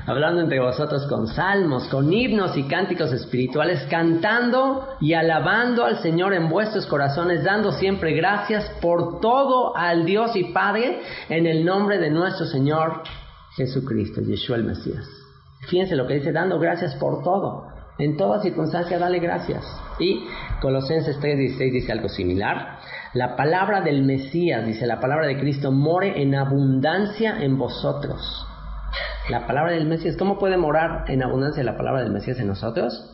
Hablando entre vosotros con salmos, con himnos y cánticos espirituales, cantando y alabando al Señor en vuestros corazones, dando siempre gracias por todo al Dios y Padre, en el nombre de nuestro Señor Jesucristo, Yeshua el Mesías. Fíjense lo que dice, dando gracias por todo. En toda circunstancia dale gracias. Y Colosenses 3:16 dice algo similar. La palabra del Mesías, dice la palabra de Cristo, more en abundancia en vosotros. La palabra del Mesías, ¿cómo puede morar en abundancia la palabra del Mesías en nosotros?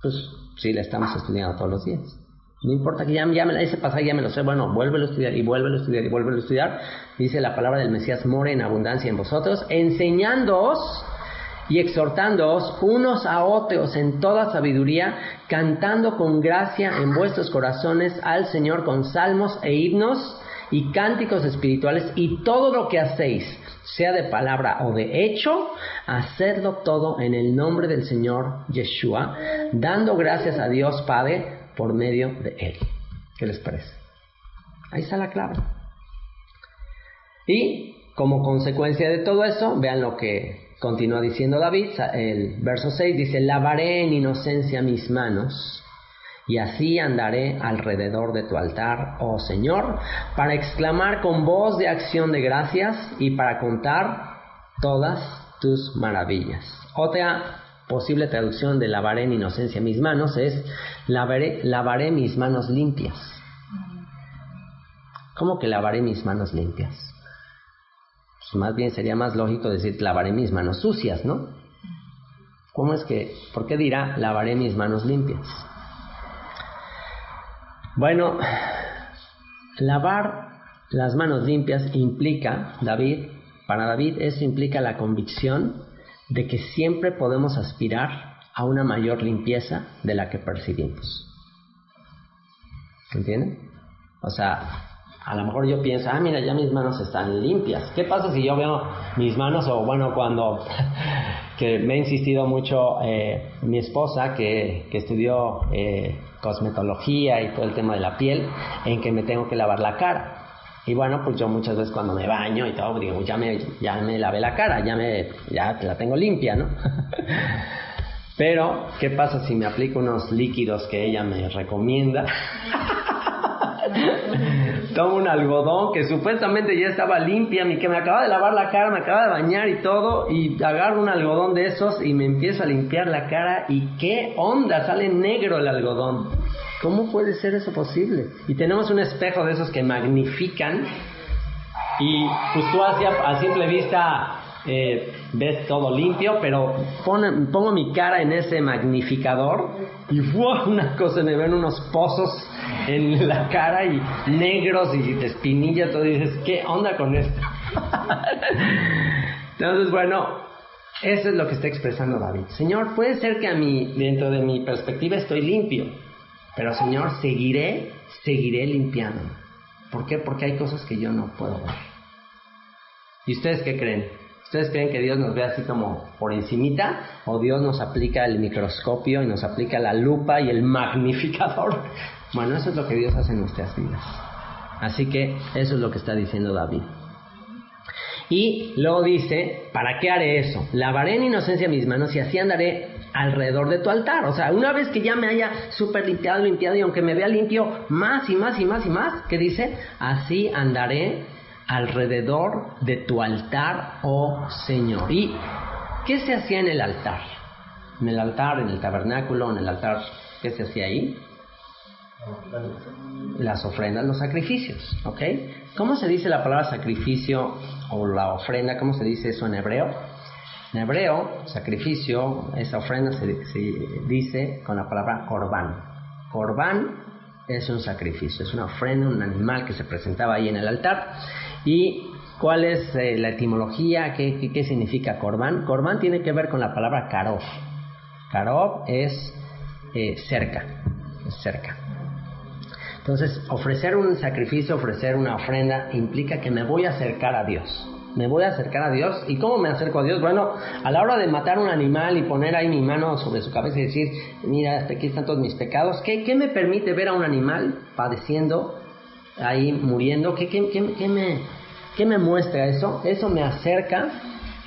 Pues sí, la estamos estudiando todos los días. No importa que ese pasaje ya me lo sé, bueno, vuélvelo a estudiar y vuélvelo a estudiar y vuélvelo a estudiar. Dice la palabra del Mesías, more en abundancia en vosotros, enseñándoos y exhortándoos unos a otros en toda sabiduría, cantando con gracia en vuestros corazones al Señor con salmos e himnos y cánticos espirituales, y todo lo que hacéis, sea de palabra o de hecho, hacedlo todo en el nombre del Señor Yeshua, dando gracias a Dios Padre por medio de Él. ¿Qué les parece? Ahí está la clave. Y como consecuencia de todo eso, vean lo que continúa diciendo David, el verso 6 dice, lavaré en inocencia mis manos, y así andaré alrededor de tu altar, oh Señor, para exclamar con voz de acción de gracias y para contar todas tus maravillas. Otra posible traducción de lavaré en inocencia mis manos es lavaré mis manos limpias. ¿Cómo que lavaré mis manos limpias? Pues más bien sería más lógico decir lavaré mis manos sucias, ¿no? ¿Por qué dirá lavaré mis manos limpias? Bueno, lavar las manos limpias para David eso implica la convicción de que siempre podemos aspirar a una mayor limpieza de la que percibimos. ¿Entienden? O sea, a lo mejor yo pienso, mira, ya mis manos están limpias. ¿Qué pasa si yo veo mis manos, o bueno, cuando que me ha insistido mucho mi esposa que estudió cosmetología y todo el tema de la piel, en que me tengo que lavar la cara? Y bueno, pues yo muchas veces cuando me baño y todo, digo, ya me lavé la cara, ya la tengo limpia, ¿no? Pero, ¿qué pasa si me aplico unos líquidos que ella me recomienda? Tomo un algodón que supuestamente ya estaba limpia, que me acaba de lavar la cara, me acaba de bañar y todo, y agarro un algodón de esos y me empiezo a limpiar la cara, y ¿qué onda? Sale negro el algodón. ¿Cómo puede ser eso posible? Y tenemos un espejo de esos que magnifican, y pues tú a simple vista ves todo limpio, pero pongo mi cara en ese magnificador y ¡wow! Una cosa, me ven unos pozos en la cara y negros y de espinilla, todo, y dices, ¿qué onda con esto? Entonces, bueno, eso es lo que está expresando David. Señor, puede ser que dentro de mi perspectiva estoy limpio, pero Señor, seguiré limpiándome. ¿Por qué? Porque hay cosas que yo no puedo ver. ¿Y ustedes qué creen? ¿Ustedes creen que Dios nos ve así como por encimita? ¿O Dios nos aplica el microscopio y nos aplica la lupa y el magnificador? Bueno, eso es lo que Dios hace en nuestras vidas. Así que eso es lo que está diciendo David. Y luego dice, ¿para qué haré eso? Lavaré en inocencia mis manos y así andaré alrededor de tu altar. O sea, una vez que ya me haya súper limpiado y aunque me vea limpio más y más, ¿qué dice? Así andaré alrededor de tu altar, oh Señor. ¿Y qué se hacía en el altar? En el altar, en el tabernáculo, en el altar, ¿qué se hacía ahí? Las ofrendas, los sacrificios, ¿ok? ¿Cómo se dice la palabra sacrificio o la ofrenda? ¿Cómo se dice eso en hebreo? En hebreo, sacrificio, esa ofrenda se dice con la palabra corbán. Corbán es un sacrificio, es una ofrenda, un animal que se presentaba ahí en el altar. ¿Y cuál es la etimología? ¿Qué significa corbán? Corbán tiene que ver con la palabra karov. Karov es cerca, es cerca. Entonces, ofrecer un sacrificio, ofrecer una ofrenda, implica que me voy a acercar a Dios. Me voy a acercar a Dios. ¿Y cómo me acerco a Dios? Bueno, a la hora de matar un animal y poner ahí mi mano sobre su cabeza y decir, mira, aquí están todos mis pecados. ¿Qué me permite ver a un animal padeciendo, ahí muriendo? ¿Qué me muestra eso? Eso me acerca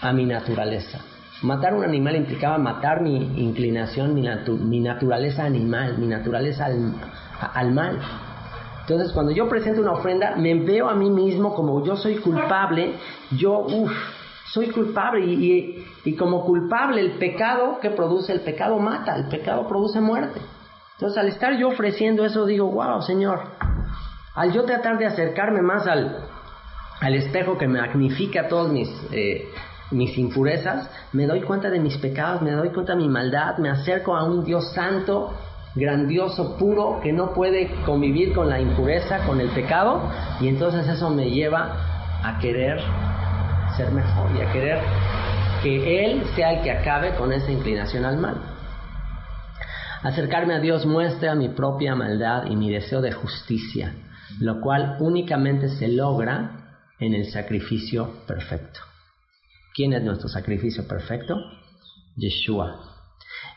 a mi naturaleza. Matar un animal implicaba matar mi inclinación, mi naturaleza animal, mi naturaleza al mal. Entonces, cuando yo presento una ofrenda, me veo a mí mismo como yo soy culpable. Soy culpable y como culpable, el pecado que produce, el pecado mata, el pecado produce muerte. Entonces, al estar yo ofreciendo eso, digo, wow, Señor, al yo tratar de acercarme más al espejo que magnifica todas mis impurezas, me doy cuenta de mis pecados, me doy cuenta de mi maldad, me acerco a un Dios santo, grandioso, puro, que no puede convivir con la impureza, con el pecado, y entonces eso me lleva a querer ser mejor y a querer que Él sea el que acabe con esa inclinación al mal. Acercarme a Dios muestra mi propia maldad y mi deseo de justicia, lo cual únicamente se logra en el sacrificio perfecto. ¿Quién es nuestro sacrificio perfecto? Yeshua.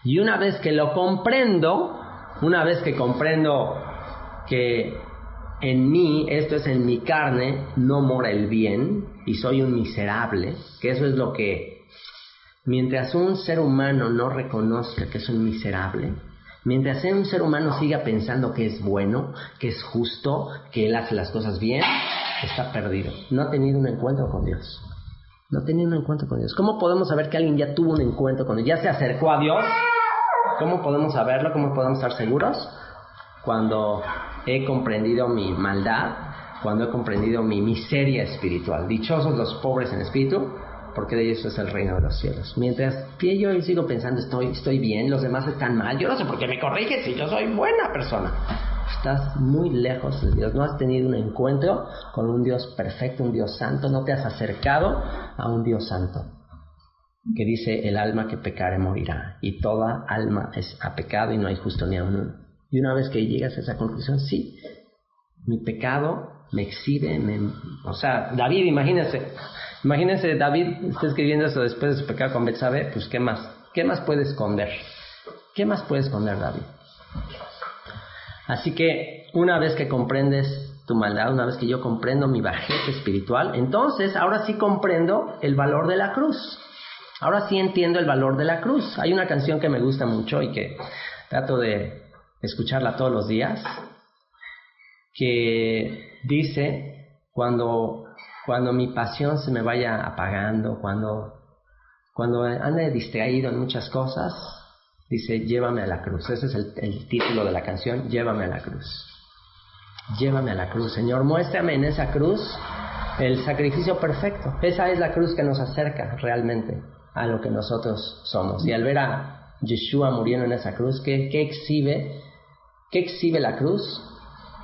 Y una vez que lo comprendo, una vez que comprendo que en mí, esto es en mi carne, no mora el bien y soy un miserable, que eso es lo que, mientras un ser humano no reconozca que es un miserable, mientras un ser humano siga pensando que es bueno, que es justo, que él hace las cosas bien, está perdido. No ha tenido un encuentro con Dios. No ha tenido un encuentro con Dios. ¿Cómo podemos saber que alguien ya tuvo un encuentro con Dios? ¿Ya se acercó a Dios? ¿Cómo podemos saberlo? ¿Cómo podemos estar seguros? Cuando he comprendido mi maldad, cuando he comprendido mi miseria espiritual. Dichosos los pobres en espíritu, porque de ellos es el reino de los cielos. Mientras yo sigo pensando, estoy bien, los demás están mal, yo no sé por qué me corriges si yo soy buena persona. Estás muy lejos de Dios, no has tenido un encuentro con un Dios perfecto, un Dios santo, no te has acercado a un Dios santo, que dice, el alma que pecare morirá, y toda alma ha pecado y no hay justo ni a uno. Y una vez que llegas a esa conclusión, sí, mi pecado me exhibe, o sea, David, imagínense David está escribiendo eso después de su pecado con Betsabé, pues ¿qué más puede esconder? ¿Qué más puede esconder David? Así que una vez que comprendes tu maldad, una vez que yo comprendo mi bajeza espiritual, entonces ahora sí comprendo el valor de la cruz. Ahora sí entiendo el valor de la cruz. Hay una canción que me gusta mucho y que trato de escucharla todos los días, que dice, cuando mi pasión se me vaya apagando, cuando ande distraído en muchas cosas, dice, llévame a la cruz. Ese es el título de la canción, llévame a la cruz. Llévame a la cruz, Señor, muéstrame en esa cruz el sacrificio perfecto. Esa es la cruz que nos acerca realmente a lo que nosotros somos. Y al ver a Yeshua muriendo en esa cruz, ¿qué exhibe la cruz?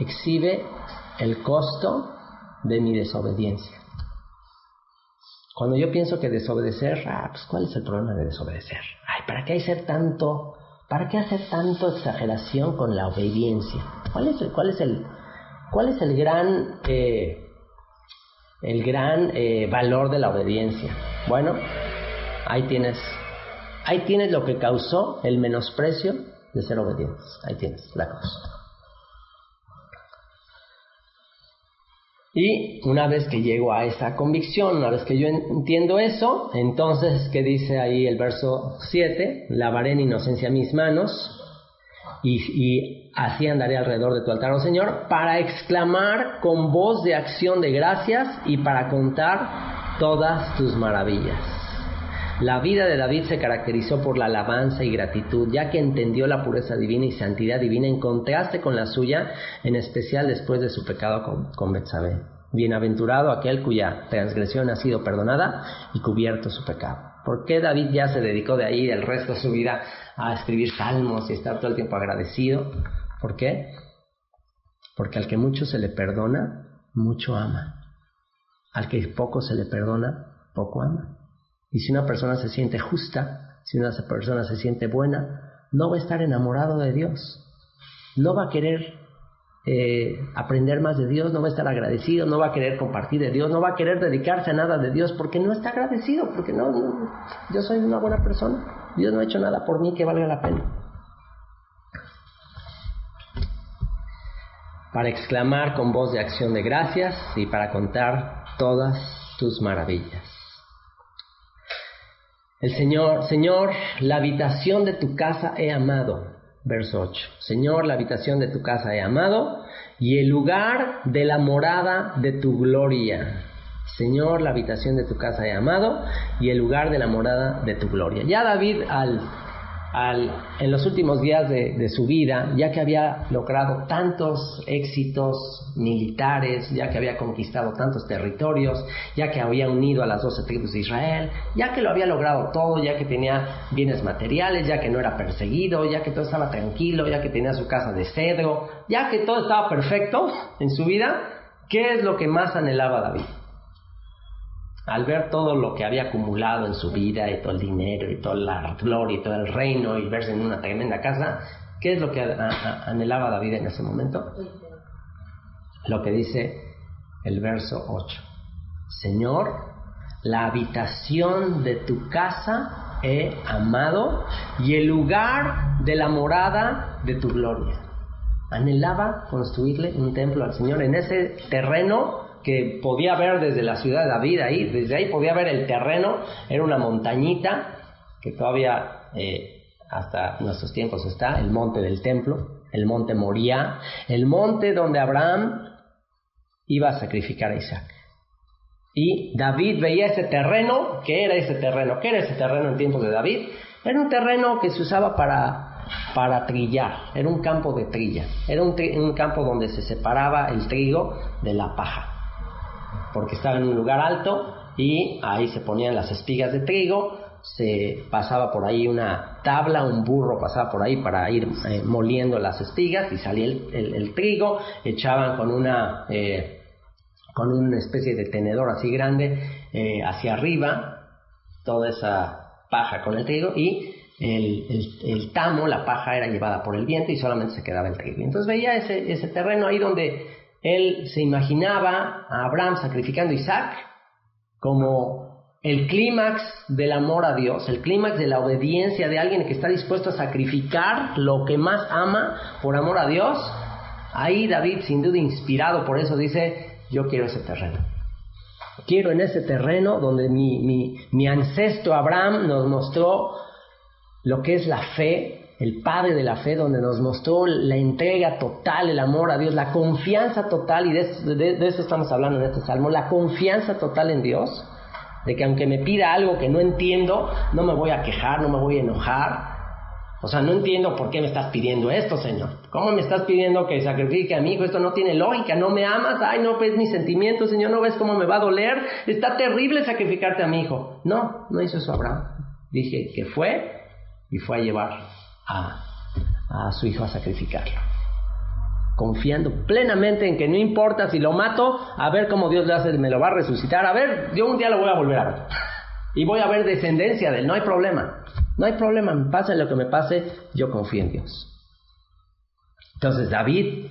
Exhibe el costo de mi desobediencia. Cuando yo pienso que desobedecer, pues ¿cuál es el problema de desobedecer? ¿Para qué hacer tanto exageración con la obediencia? ¿Cuál es el gran valor de la obediencia? Bueno, ahí tienes lo que causó el menosprecio de ser obedientes. Ahí tienes la cosa. Y una vez que llego a esa convicción, una vez que yo entiendo eso, entonces, ¿qué dice ahí el verso 7? Lavaré en inocencia mis manos y así andaré alrededor de tu altar, oh Señor, para exclamar con voz de acción de gracias y para contar todas tus maravillas. La vida de David se caracterizó por la alabanza y gratitud, ya que entendió la pureza divina y santidad divina en contraste con la suya, en especial después de su pecado con Betsabé. Bienaventurado aquel cuya transgresión ha sido perdonada y cubierto su pecado. ¿Por qué David ya se dedicó de ahí el resto de su vida a escribir salmos y estar todo el tiempo agradecido? ¿Por qué? Porque al que mucho se le perdona, mucho ama. Al que poco se le perdona, poco ama. Y si una persona se siente justa, si una persona se siente buena, no va a estar enamorado de Dios. No va a querer aprender más de Dios, no va a estar agradecido, no va a querer compartir de Dios, no va a querer dedicarse a nada de Dios porque no está agradecido, porque no, yo soy una buena persona. Dios no ha hecho nada por mí que valga la pena. Para exclamar con voz de acción de gracias y para contar todas tus maravillas. El Señor, la habitación de tu casa he amado. Verso 8. Señor, la habitación de tu casa he amado y el lugar de la morada de tu gloria. Señor, la habitación de tu casa he amado y el lugar de la morada de tu gloria. Ya David, en los últimos días de su vida, ya que había logrado tantos éxitos militares, ya que había conquistado tantos territorios, ya que había unido a las 12 tribus de Israel, ya que lo había logrado todo, ya que tenía bienes materiales, ya que no era perseguido, ya que todo estaba tranquilo, ya que tenía su casa de cedro, ya que todo estaba perfecto en su vida, ¿qué es lo que más anhelaba David? Al ver todo lo que había acumulado en su vida y todo el dinero y toda la gloria y todo el reino y verse en una tremenda casa, ¿qué es lo que anhelaba David en ese momento? Lo que dice el verso 8. Señor, la habitación de tu casa he amado y el lugar de la morada de tu gloria. Anhelaba construirle un templo al Señor en ese terreno que podía ver desde la ciudad de David, desde ahí podía ver el terreno. Era una montañita que todavía hasta nuestros tiempos está, el monte del templo, el monte Moriah, el monte donde Abraham iba a sacrificar a Isaac. Y David veía ese terreno. ¿Qué era ese terreno? ¿Qué era ese terreno en tiempos de David? Era un terreno que se usaba para trillar, era un campo de trilla, era un campo donde se separaba el trigo de la paja, porque estaba en un lugar alto y ahí se ponían las espigas de trigo, se pasaba por ahí una tabla, un burro pasaba por ahí para ir moliendo las espigas y salía el trigo, echaban con una especie de tenedor así grande hacia arriba toda esa paja con el trigo y el tamo, la paja era llevada por el viento y solamente se quedaba el trigo. Entonces veía ese terreno ahí donde él se imaginaba a Abraham sacrificando a Isaac como el clímax del amor a Dios, el clímax de la obediencia de alguien que está dispuesto a sacrificar lo que más ama por amor a Dios. Ahí David, sin duda inspirado por eso, dice: yo quiero ese terreno. Quiero en ese terreno donde mi ancestro Abraham nos mostró lo que es la fe, el padre de la fe, donde nos mostró la entrega total, el amor a Dios, la confianza total, y de eso estamos hablando en este salmo, la confianza total en Dios, de que aunque me pida algo que no entiendo, no me voy a quejar, no me voy a enojar. O sea, no entiendo por qué me estás pidiendo esto, Señor. ¿Cómo me estás pidiendo que sacrifique a mi hijo? Esto no tiene lógica, no me amas, ay, no ves mis sentimientos, Señor, no ves cómo me va a doler, está terrible sacrificarte a mi hijo. No hizo eso Abraham. Dije que fue a llevar a su hijo a sacrificarlo. confiando plenamente en que no importa si lo mato, a ver cómo Dios le hace, me lo va a resucitar, a ver, yo un día lo voy a volver a ver. Y voy a ver descendencia de él, no hay problema. No hay problema, me pase lo que me pase, yo confío en Dios. Entonces David,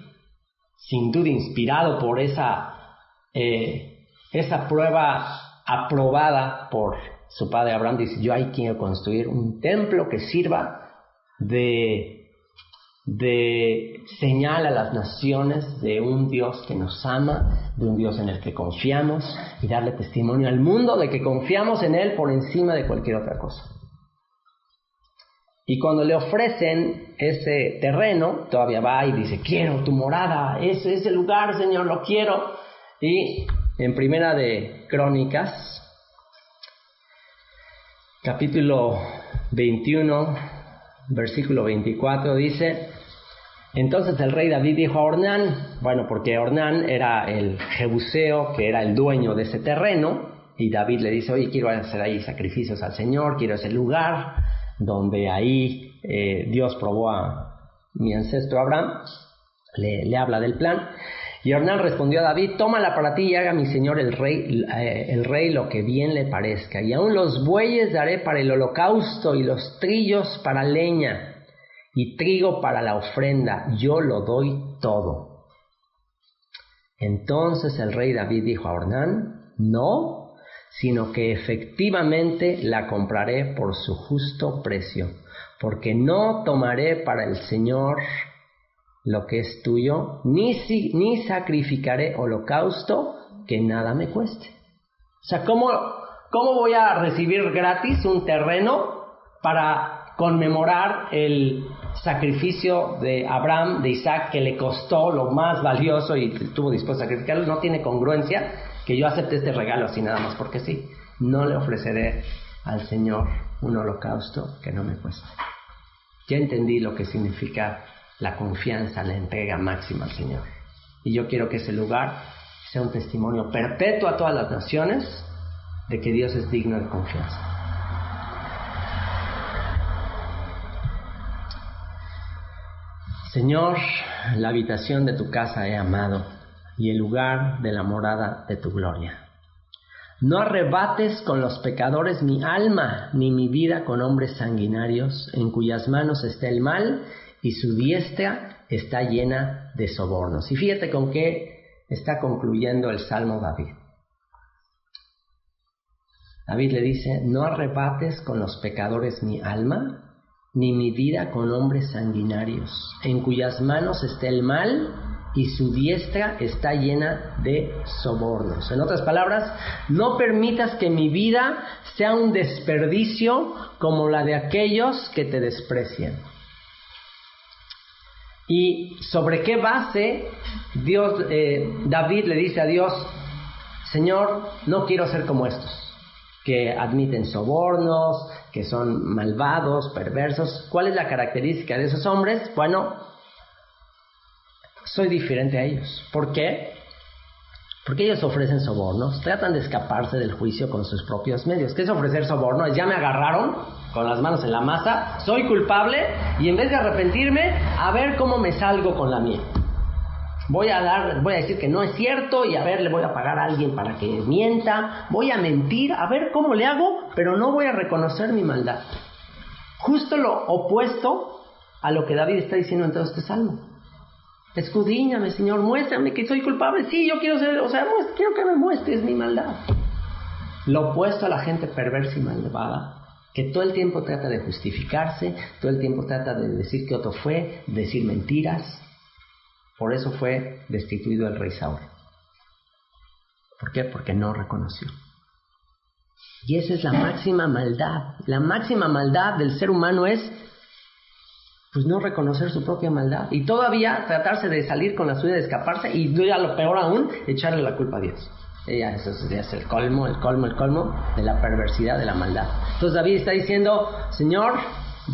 sin duda inspirado por esa prueba aprobada por su padre Abraham, dice, yo ahí quiero construir un templo que sirva de señal a las naciones de un Dios que nos ama, de un Dios en el que confiamos, y darle testimonio al mundo de que confiamos en Él por encima de cualquier otra cosa. Y cuando le ofrecen ese terreno, todavía va y dice, quiero tu morada, ese lugar, Señor, lo quiero. Y en Primera de Crónicas, capítulo 21, versículo 24, dice, entonces el rey David dijo a Ornán, bueno, porque Ornán era el jebuseo, que era el dueño de ese terreno, y David le dice, oye, quiero hacer ahí sacrificios al Señor, quiero ese lugar donde ahí Dios probó a mi ancestro Abraham. Le habla del plan. Y Ornán respondió a David, tómala para ti y haga mi señor el rey lo que bien le parezca. Y aún los bueyes daré para el holocausto y los trillos para leña y trigo para la ofrenda. Yo lo doy todo. Entonces el rey David dijo a Ornán, no, sino que efectivamente la compraré por su justo precio, porque no tomaré para el Señor lo que es tuyo, ni sacrificaré holocausto que nada me cueste. O sea, ¿cómo voy a recibir gratis un terreno para conmemorar el sacrificio de Abraham, de Isaac, que le costó lo más valioso y estuvo dispuesto a sacrificarlo? No tiene congruencia que yo acepte este regalo así nada más porque sí. No le ofreceré al Señor un holocausto que no me cueste. Ya entendí lo que significa la confianza, la entrega máxima al Señor. Y yo quiero que ese lugar sea un testimonio perpetuo a todas las naciones de que Dios es digno de confianza. Señor, la habitación de tu casa he amado y el lugar de la morada de tu gloria. No arrebates con los pecadores mi alma, ni mi vida con hombres sanguinarios, en cuyas manos está el mal y su diestra está llena de sobornos. Y fíjate con qué está concluyendo el Salmo David. David le dice, no arrebates con los pecadores mi alma, ni mi vida con hombres sanguinarios, en cuyas manos está el mal y su diestra está llena de sobornos. En otras palabras, no permitas que mi vida sea un desperdicio como la de aquellos que te desprecian. ¿Y sobre qué base David le dice a Dios, Señor, no quiero ser como estos, que admiten sobornos, que son malvados, perversos? ¿Cuál es la característica de esos hombres? Bueno, soy diferente a ellos. ¿Por qué? Porque ellos ofrecen sobornos, tratan de escaparse del juicio con sus propios medios. ¿Qué es ofrecer soborno? Es, ya me agarraron con las manos en la masa, soy culpable, y en vez de arrepentirme, a ver cómo me salgo con la mía. Voy a decir que no es cierto, y a ver, le voy a pagar a alguien para que mienta, voy a mentir, a ver cómo le hago, pero no voy a reconocer mi maldad. Justo lo opuesto a lo que David está diciendo en todo este salmo. Escudriñame, Señor, muéstrame que soy culpable. Sí, yo quiero ser, quiero que me muestres mi maldad. Lo opuesto a la gente perversa y malvada, que todo el tiempo trata de justificarse, todo el tiempo trata de decir que otro fue, decir mentiras. Por eso fue destituido el rey Saúl. ¿Por qué? Porque no reconoció. Y esa es la máxima maldad. La máxima maldad del ser humano es, pues, no reconocer su propia maldad. Y todavía tratarse de salir con la suya, de escaparse, y ya lo peor aún, echarle la culpa a Dios. Eso es el colmo de la perversidad, de la maldad. Entonces David está diciendo, Señor,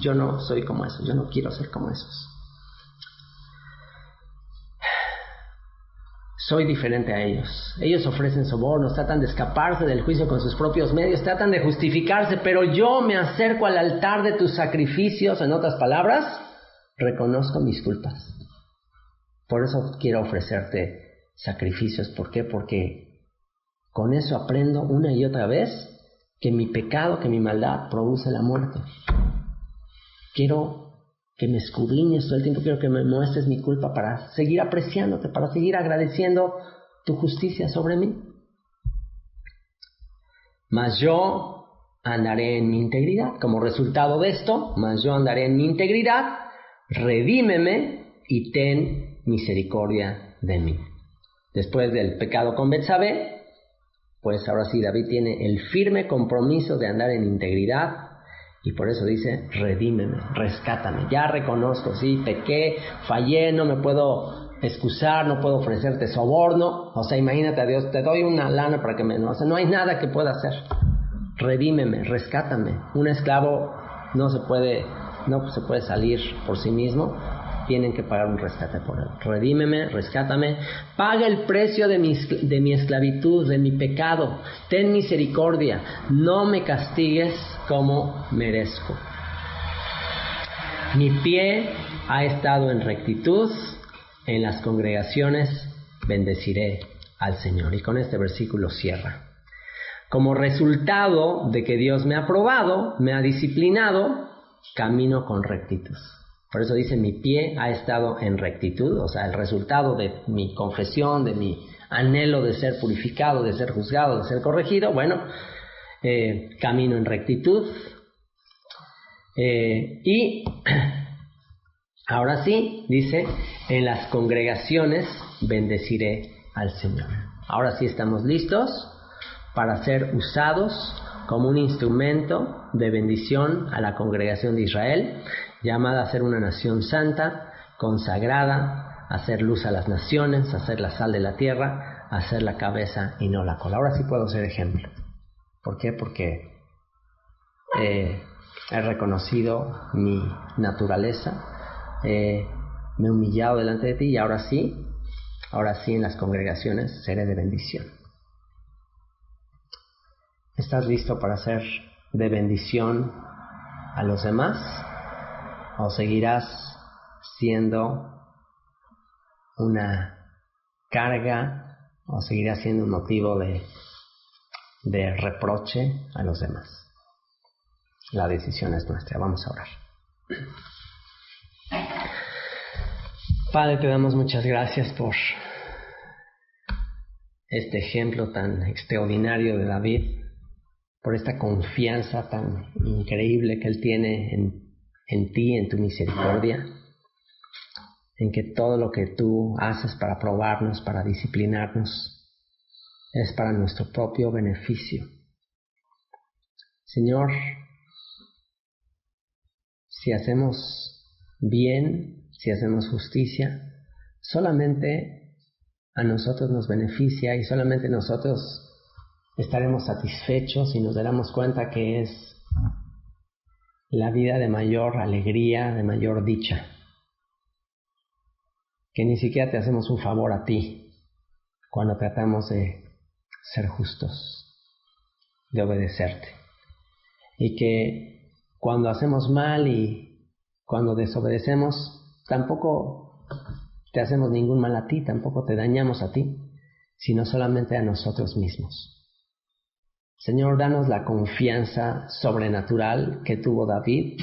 yo no soy como esos, yo no quiero ser como esos. Soy diferente a ellos. Ellos ofrecen sobornos, tratan de escaparse del juicio con sus propios medios, tratan de justificarse, pero yo me acerco al altar de tus sacrificios. En otras palabras, reconozco mis culpas. Por eso quiero ofrecerte sacrificios. ¿Por qué? Porque con eso aprendo una y otra vez que mi pecado, que mi maldad produce la muerte. Quiero que me escudriñes todo el tiempo, quiero que me muestres mi culpa para seguir apreciándote, para seguir agradeciendo tu justicia sobre mí. Mas yo andaré en mi integridad. Como resultado de esto, mas yo andaré en mi integridad, redímeme y ten misericordia de mí. Después del pecado con Betsabé, pues ahora sí David tiene el firme compromiso de andar en integridad, y por eso dice, redímeme, rescátame. Ya reconozco, sí, pequé, fallé, no me puedo excusar, no puedo ofrecerte soborno. O sea, imagínate a Dios, te doy una lana para que me... O sea, no hay nada que pueda hacer. Redímeme, rescátame. Un esclavo no se puede salir por sí mismo. Tienen que pagar un rescate por él. Redímeme, rescátame. Paga el precio de mi esclavitud, de mi pecado. Ten misericordia. No me castigues como merezco. Mi pie ha estado en rectitud. En las congregaciones bendeciré al Señor. Y con este versículo cierra. Como resultado de que Dios me ha probado, me ha disciplinado, camino con rectitud. Por eso dice, mi pie ha estado en rectitud, o sea, el resultado de mi confesión, de mi anhelo de ser purificado, de ser juzgado, de ser corregido, bueno, camino en rectitud. Y ahora sí, dice, en las congregaciones bendeciré al Señor. Ahora sí estamos listos para ser usados como un instrumento de bendición a la congregación de Israel, llamada a ser una nación santa, consagrada, a hacer luz a las naciones, a ser la sal de la tierra, a ser la cabeza y no la cola. Ahora sí puedo ser ejemplo. ¿Por qué? Porque he reconocido mi naturaleza, me he humillado delante de ti, y ahora sí en las congregaciones seré de bendición. ¿Estás listo para ser de bendición a los demás? ¿O seguirás siendo una carga? ¿O seguirás siendo un motivo de reproche a los demás? La decisión es nuestra. Vamos a orar. Padre, te damos muchas gracias por este ejemplo tan extraordinario de David, por esta confianza tan increíble que él tiene en ti, en tu misericordia, en que todo lo que tú haces para probarnos, para disciplinarnos, es para nuestro propio beneficio. Señor, si hacemos bien, si hacemos justicia, solamente a nosotros nos beneficia, y solamente nosotros estaremos satisfechos y nos daremos cuenta que es la vida de mayor alegría, de mayor dicha. Que ni siquiera te hacemos un favor a ti cuando tratamos de ser justos, de obedecerte. Y que cuando hacemos mal y cuando desobedecemos, tampoco te hacemos ningún mal a ti, tampoco te dañamos a ti, sino solamente a nosotros mismos. Señor, danos la confianza sobrenatural que tuvo David,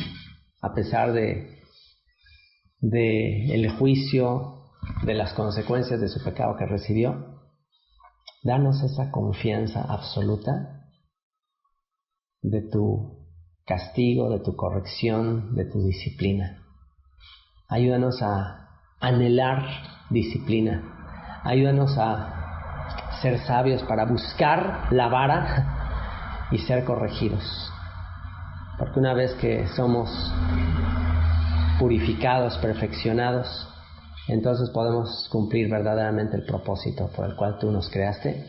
a pesar de el juicio, de las consecuencias de su pecado que recibió. Danos esa confianza absoluta de tu castigo, de tu corrección, de tu disciplina. Ayúdanos a anhelar disciplina. Ayúdanos a ser sabios para buscar la vara y ser corregidos. Porque una vez que somos purificados, perfeccionados, entonces podemos cumplir verdaderamente el propósito por el cual tú nos creaste,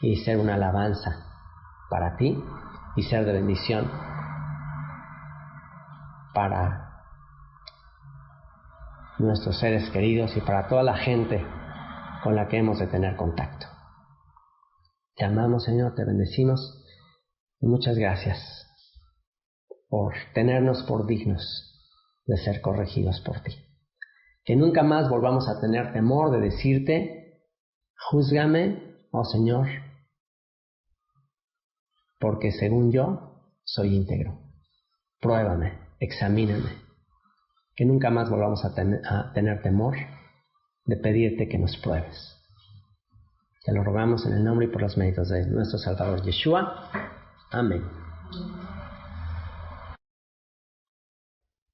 y ser una alabanza para ti y ser de bendición para nuestros seres queridos y para toda la gente con la que hemos de tener contacto. Te amamos, Señor, te bendecimos, y muchas gracias por tenernos por dignos de ser corregidos por ti. Que nunca más volvamos a tener temor de decirte, júzgame, oh Señor, porque según yo soy íntegro. Pruébame, examíname. Que nunca más volvamos a tener temor de pedirte que nos pruebes. Te lo rogamos en el nombre y por los méritos de nuestro Salvador Yeshua. Amén.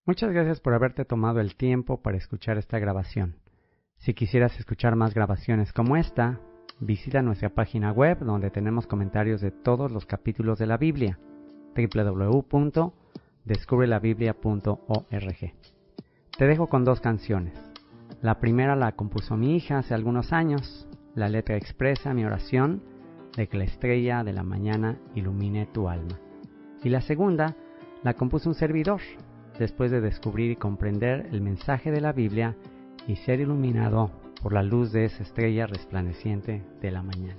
Muchas gracias por haberte tomado el tiempo para escuchar esta grabación. Si quisieras escuchar más grabaciones como esta, visita nuestra página web donde tenemos comentarios de todos los capítulos de la Biblia, www.descubrelabiblia.org. Te dejo con 2 canciones. La primera la compuso mi hija hace algunos años. La letra expresa mi oración de que la estrella de la mañana ilumine tu alma. Y la segunda la compuso un servidor, después de descubrir y comprender el mensaje de la Biblia y ser iluminado por la luz de esa estrella resplandeciente de la mañana.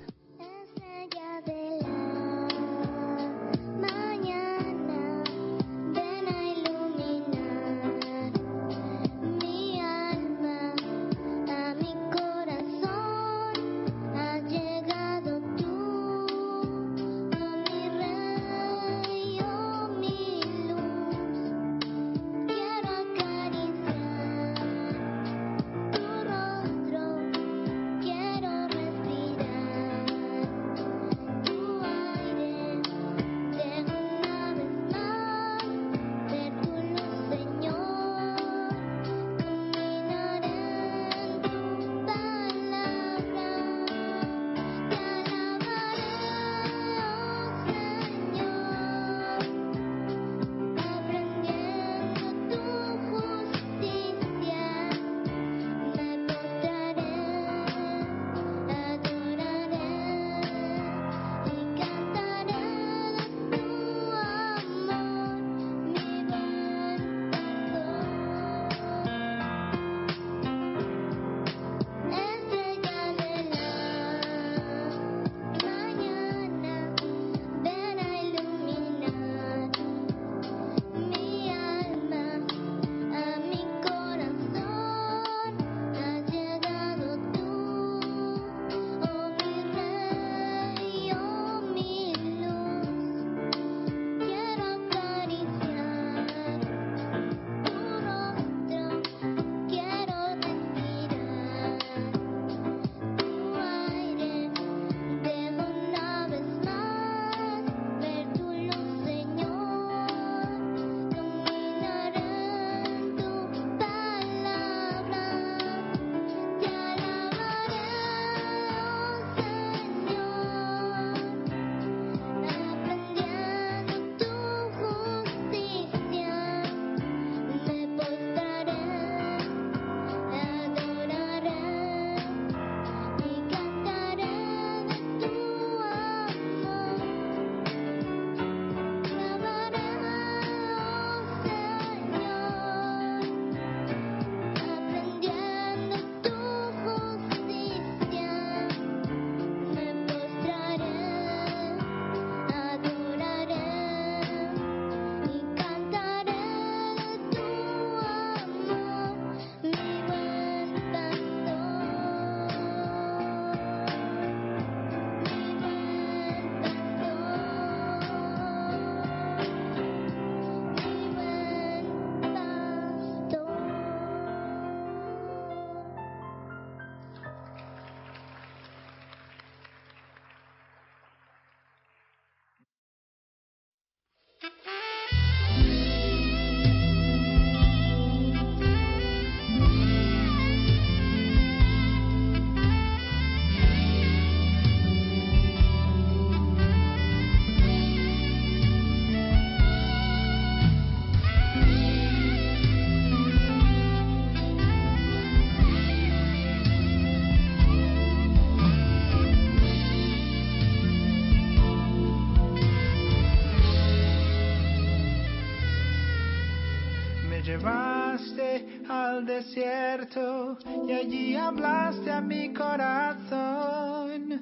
llevaste al desierto y allí hablaste a mi corazón.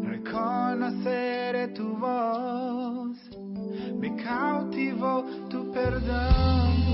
Reconoceré tu voz, me cautivó tu perdón.